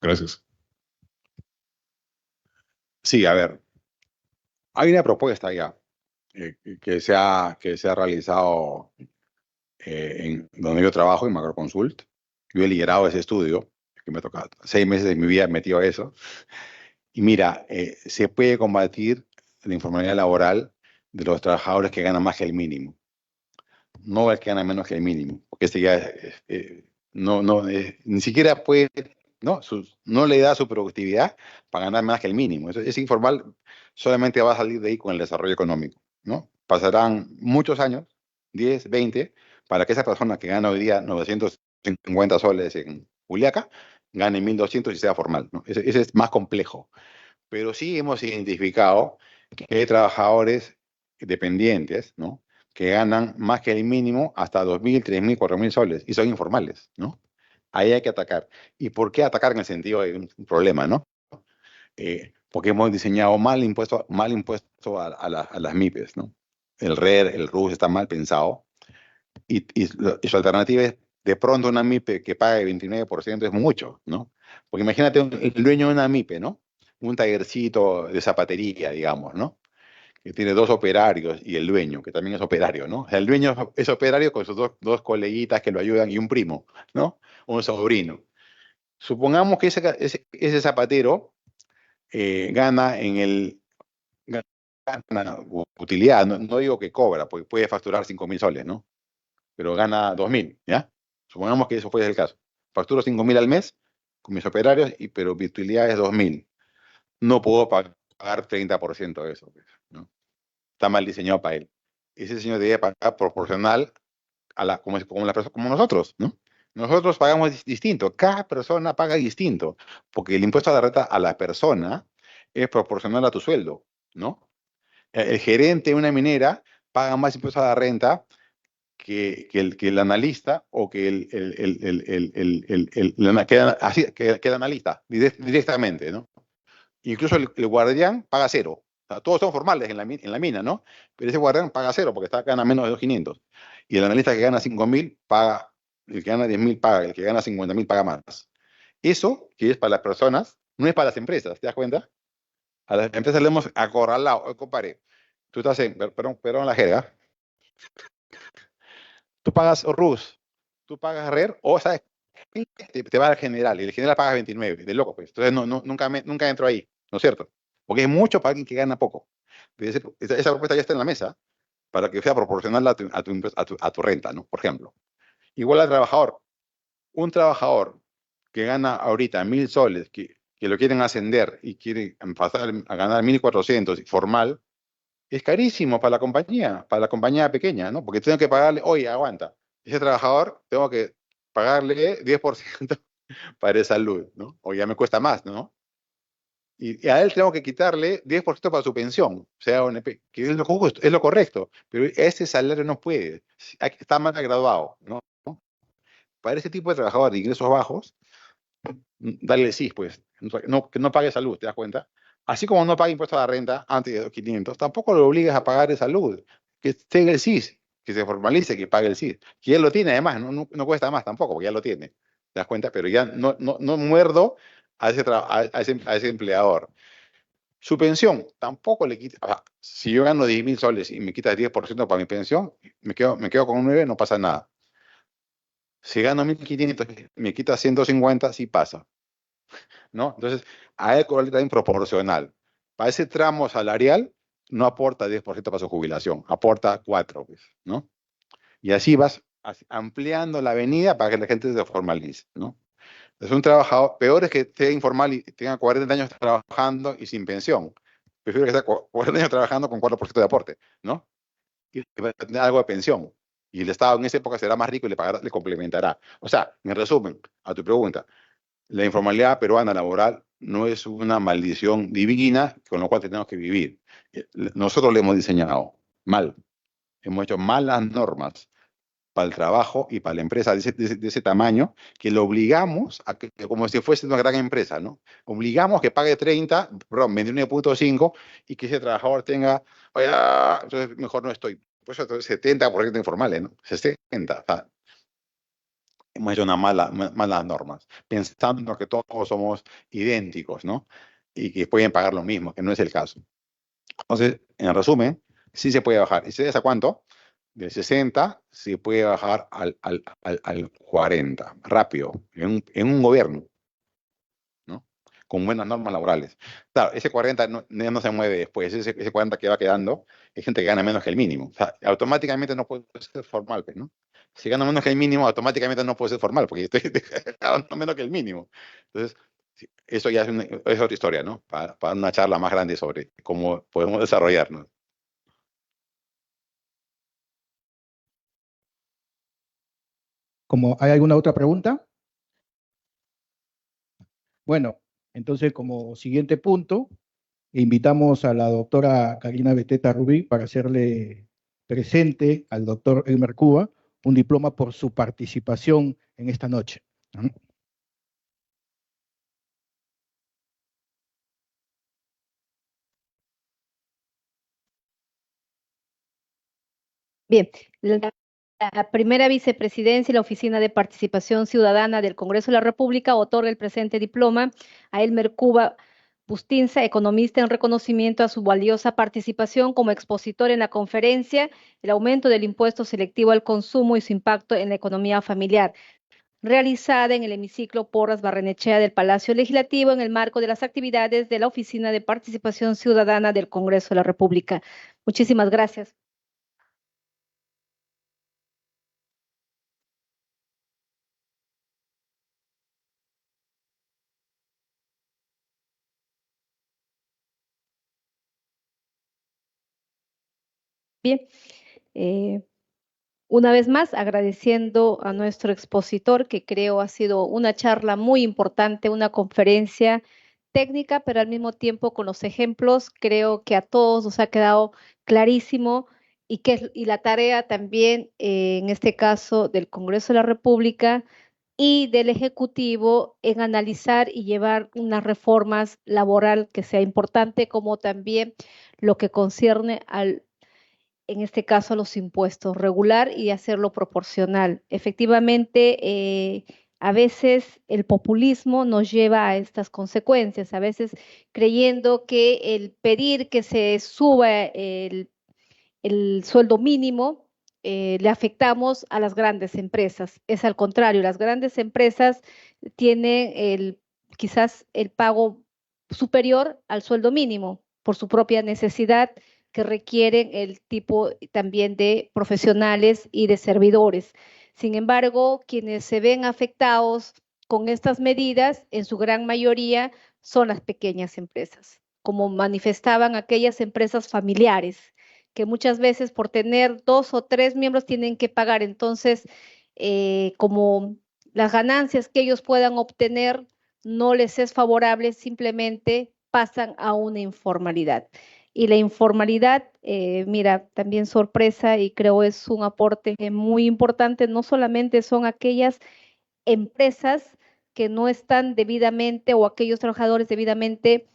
Speaker 9: Gracias.
Speaker 3: Sí, a ver, hay una propuesta ya que se ha realizado en donde yo trabajo, en Macroconsult. Yo he liderado ese estudio, que me toca 6 meses de mi vida metido a eso. Y mira, se puede combatir la informalidad laboral de los trabajadores que ganan más que el mínimo. No el que gana menos que el mínimo, porque este ya ni siquiera puede, no le da su productividad para ganar más que el mínimo. Es informal, solamente va a salir de ahí con el desarrollo económico, ¿no? Pasarán muchos años, 10, 20, para que esa persona que gana hoy día 950 soles en Juliaca, gane 1.200 y sea formal, ¿no? Ese es más complejo. Pero sí hemos identificado que hay trabajadores dependientes, ¿no? Que ganan más que el mínimo hasta 2.000, 3.000, 4.000 soles y son informales, ¿no? Ahí hay que atacar. ¿Y por qué atacar en el sentido de un problema, no? porque hemos diseñado mal impuesto a las MIPES, ¿no? El RER, el RUS está mal pensado, y su alternativa es, de pronto una MIPE que pague 29% es mucho, ¿no? Porque imagínate el dueño de una MIPE, ¿no? Un tallercito de zapatería, digamos, ¿no? Que tiene 2 operarios y el dueño, que también es operario, ¿no? O sea, el dueño es operario con sus dos coleguitas que lo ayudan y un primo, ¿no? Un sobrino. Supongamos que ese zapatero gana utilidad, no digo que cobra, porque puede facturar 5.000 soles, ¿no? Pero gana 2.000, ¿ya? Supongamos que eso fuese el caso. Facturo 5.000 al mes con mis operarios, pero mi utilidad es 2.000. No puedo pagar 30% de eso, pues, ¿no? Está mal diseñado para él. Ese señor debe pagar proporcional como nosotros, ¿no? Nosotros pagamos distinto, cada persona paga distinto, porque el impuesto a la renta a la persona es proporcional a tu sueldo, ¿no? El gerente de una minera paga más impuesto a la renta que el analista o que el analista directamente, ¿no? Incluso el guardián paga 0. O sea, todos son formales en la mina, ¿no? Pero ese guardián paga 0 porque gana menos de 2.500. Y el analista que gana 5.000 paga, el que gana 10.000 paga, el que gana 50.000 paga más. Eso, que es para las personas, no es para las empresas, ¿te das cuenta? A las empresas le hemos acorralado. Compadre, tú estás perdón la jerga. Tú pagas RUS, tú pagas RER, o sabes, te va al general, y el general paga 29, de loco, pues. Entonces nunca entro ahí, ¿no es cierto? Porque es mucho para alguien que gana poco. Esa propuesta ya está en la mesa para que sea proporcional a tu renta, ¿no? Por ejemplo. Igual al trabajador. Un trabajador que gana ahorita 1.000 soles, que lo quieren ascender y quiere pasar a ganar 1.400 formal, es carísimo para la compañía pequeña, ¿no? Porque tengo que pagarle, oye, aguanta, ese trabajador tengo que pagarle 10% para salud, ¿no? O ya me cuesta más, ¿no? Y a él tengo que quitarle 10% para su pensión, o sea, ONP, que es lo justo, es lo correcto, pero ese salario no puede, está mal graduado, ¿no? Para ese tipo de trabajador de ingresos bajos, dale sí, pues, que no pague salud, ¿te das cuenta? Así como no paga impuestos a la renta antes de 2.500, tampoco lo obligas a pagar de salud, que tenga el SIS, que se formalice, que pague el SIS, que ya lo tiene además, no cuesta más tampoco, porque ya lo tiene, ¿te das cuenta? Pero ya no muerdo a ese empleador. Su pensión, tampoco le quita, o sea, si yo gano 10.000 soles y me quitas 10% para mi pensión, me quedo con un 9, no pasa nada. Si gano 1.500, me quita 150, sí pasa, ¿no? Entonces, a él cobrarle también proporcional. Para ese tramo salarial, no aporta 10% para su jubilación, aporta 4, pues, ¿no? Y así vas ampliando la avenida para que la gente se formalice, ¿no? Es un trabajador, peor es que esté informal y tenga 40 años trabajando y sin pensión. Prefiero que esté 40 años trabajando con 4% de aporte, ¿no? Y va a tener algo de pensión. Y el Estado en esa época será más rico y le complementará. O sea, en resumen, a tu pregunta, la informalidad peruana laboral no es una maldición divina con lo cual tenemos que vivir. Nosotros le hemos diseñado mal. Hemos hecho malas normas para el trabajo y para la empresa de ese tamaño, que lo obligamos a que, como si fuese una gran empresa, ¿no? Obligamos que pague 30, perdón, 29.5 y que ese trabajador tenga, oye, entonces mejor no estoy. Pues entonces 70% informales, ¿no? 60. O sea, hemos hecho malas normas, pensando que todos somos idénticos, ¿no? Y que pueden pagar lo mismo, que no es el caso. Entonces, en resumen, sí se puede bajar. ¿Y sabes a cuánto? Del 60 se puede bajar al 40, rápido, en un gobierno, ¿no? Con buenas normas laborales. Claro, ese 40 no se mueve después, ese 40 que va quedando es gente que gana menos que el mínimo. O sea, automáticamente no puede ser formal, ¿no? Si gana menos que el mínimo, automáticamente no puede ser formal, porque estoy ganando menos que el mínimo. Entonces, eso ya es otra historia, ¿no? Para una charla más grande sobre cómo podemos desarrollarnos.
Speaker 1: ¿Hay alguna otra pregunta? Bueno, entonces como siguiente punto, invitamos a la doctora Karina Beteta Rubí para hacerle presente al doctor Elmer Cuba un diploma por su participación en esta noche.
Speaker 2: Bien, la primera vicepresidencia y la Oficina de Participación Ciudadana del Congreso de la República otorga el presente diploma a Elmer Cuba Bustinza, economista, en reconocimiento a su valiosa participación como expositor en la conferencia El aumento del impuesto selectivo al consumo y su impacto en la economía familiar, realizada en el hemiciclo Porras Barrenechea del Palacio Legislativo en el marco de las actividades de la Oficina de Participación Ciudadana del Congreso de la República. Muchísimas gracias. Bien, una vez más agradeciendo a nuestro expositor, que creo ha sido una charla muy importante, una conferencia técnica, pero al mismo tiempo con los ejemplos, creo que a todos nos ha quedado clarísimo y la tarea también, en este caso, del Congreso de la República y del Ejecutivo en analizar y llevar unas reformas laboral que sea importante, como también lo que concierne en este caso a los impuestos, regular y hacerlo proporcional. Efectivamente, a veces el populismo nos lleva a estas consecuencias, a veces creyendo que el pedir que se suba el sueldo mínimo, le afectamos a las grandes empresas. Es al contrario, las grandes empresas tienen quizás el pago superior al sueldo mínimo por su propia necesidad, que requieren el tipo también de profesionales y de servidores. Sin embargo, quienes se ven afectados con estas medidas, en su gran mayoría, son las pequeñas empresas, como manifestaban aquellas empresas familiares, que muchas veces por tener 2 o 3 miembros tienen que pagar. Entonces, como las ganancias que ellos puedan obtener no les es favorable, simplemente pasan a una informalidad. Y la informalidad, mira, también sorpresa, y creo es un aporte muy importante, no solamente son aquellas empresas que no están debidamente o aquellos trabajadores debidamente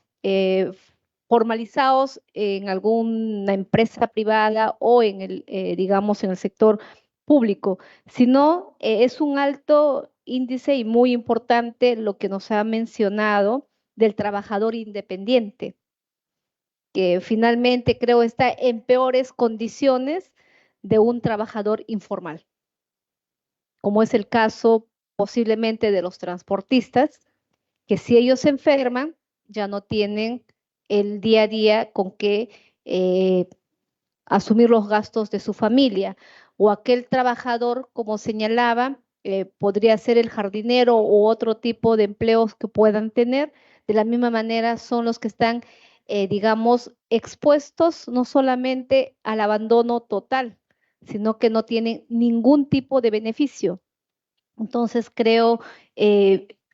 Speaker 2: formalizados en alguna empresa privada o en digamos, en el sector público, sino es un alto índice y muy importante lo que nos ha mencionado del trabajador independiente, que finalmente creo está en peores condiciones de un trabajador informal, como es el caso posiblemente de los transportistas, que si ellos se enferman, ya no tienen el día a día con que asumir los gastos de su familia, o aquel trabajador, como señalaba, podría ser el jardinero u otro tipo de empleos que puedan tener. De la misma manera son los que están, digamos, expuestos no solamente al abandono total, sino que no tienen ningún tipo de beneficio. Entonces creo,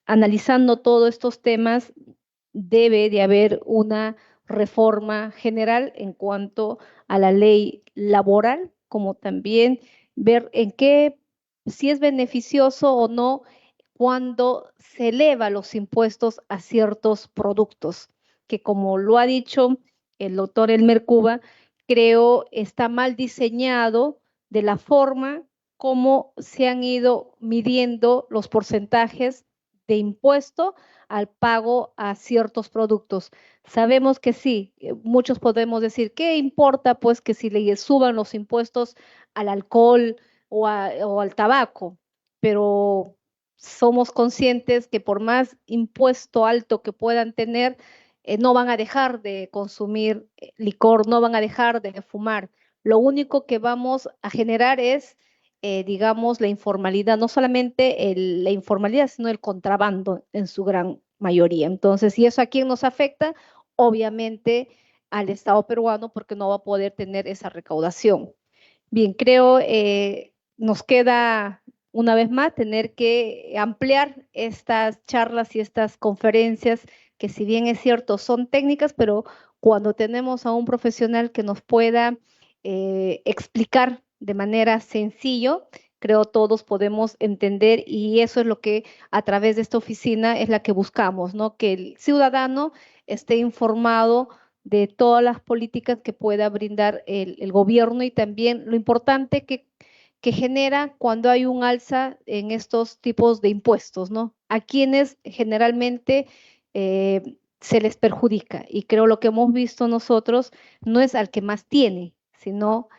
Speaker 2: analizando todos estos temas, debe de haber una reforma general en cuanto a la ley laboral, como también ver en qué, si es beneficioso o no cuando se eleva los impuestos a ciertos productos, que como lo ha dicho el doctor Elmer Cuba, creo está mal diseñado de la forma como se han ido midiendo los porcentajes de impuesto al pago a ciertos productos. Sabemos que sí, muchos podemos decir, ¿qué importa pues que si le suban los impuestos al alcohol o al tabaco? Pero somos conscientes que por más impuesto alto que puedan tener, no van a dejar de consumir licor, no van a dejar de fumar. Lo único que vamos a generar es, digamos, la informalidad, no solamente la informalidad, sino el contrabando en su gran mayoría. Entonces, ¿y eso a quién nos afecta? Obviamente al Estado peruano, porque no va a poder tener esa recaudación. Bien, creo nos queda una vez más tener que ampliar estas charlas y estas conferencias, que si bien es cierto son técnicas, pero cuando tenemos a un profesional que nos pueda explicar de manera sencillo, creo todos podemos entender, y eso es lo que a través de esta oficina es la que buscamos, ¿no? Que el ciudadano esté informado de todas las políticas que pueda brindar el gobierno y también lo importante que genera cuando hay un alza en estos tipos de impuestos, ¿no? A quienes generalmente se les perjudica. Y creo lo que hemos visto nosotros no es al que más tiene, sino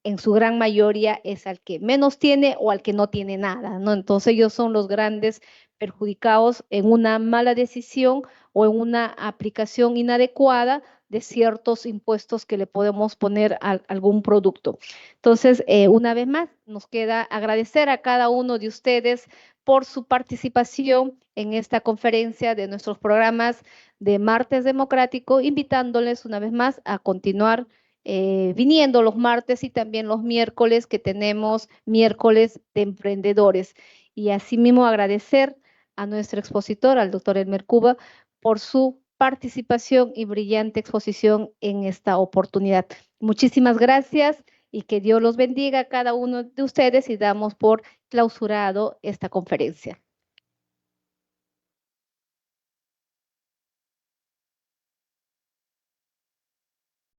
Speaker 2: en su gran mayoría es al que menos tiene o al que no tiene nada, ¿no? Entonces ellos son los grandes perjudicados en una mala decisión o en una aplicación inadecuada de ciertos impuestos que le podemos poner a algún producto. Entonces, una vez más, nos queda agradecer a cada uno de ustedes por su participación en esta conferencia de nuestros programas de Martes Democrático, invitándoles una vez más a continuar viniendo los martes y también los miércoles, que tenemos miércoles de emprendedores. Y asimismo agradecer a nuestro expositor, al doctor Elmer Cuba, por su participación y brillante exposición en esta oportunidad. Muchísimas gracias y que Dios los bendiga a cada uno de ustedes, y damos por clausurado esta conferencia.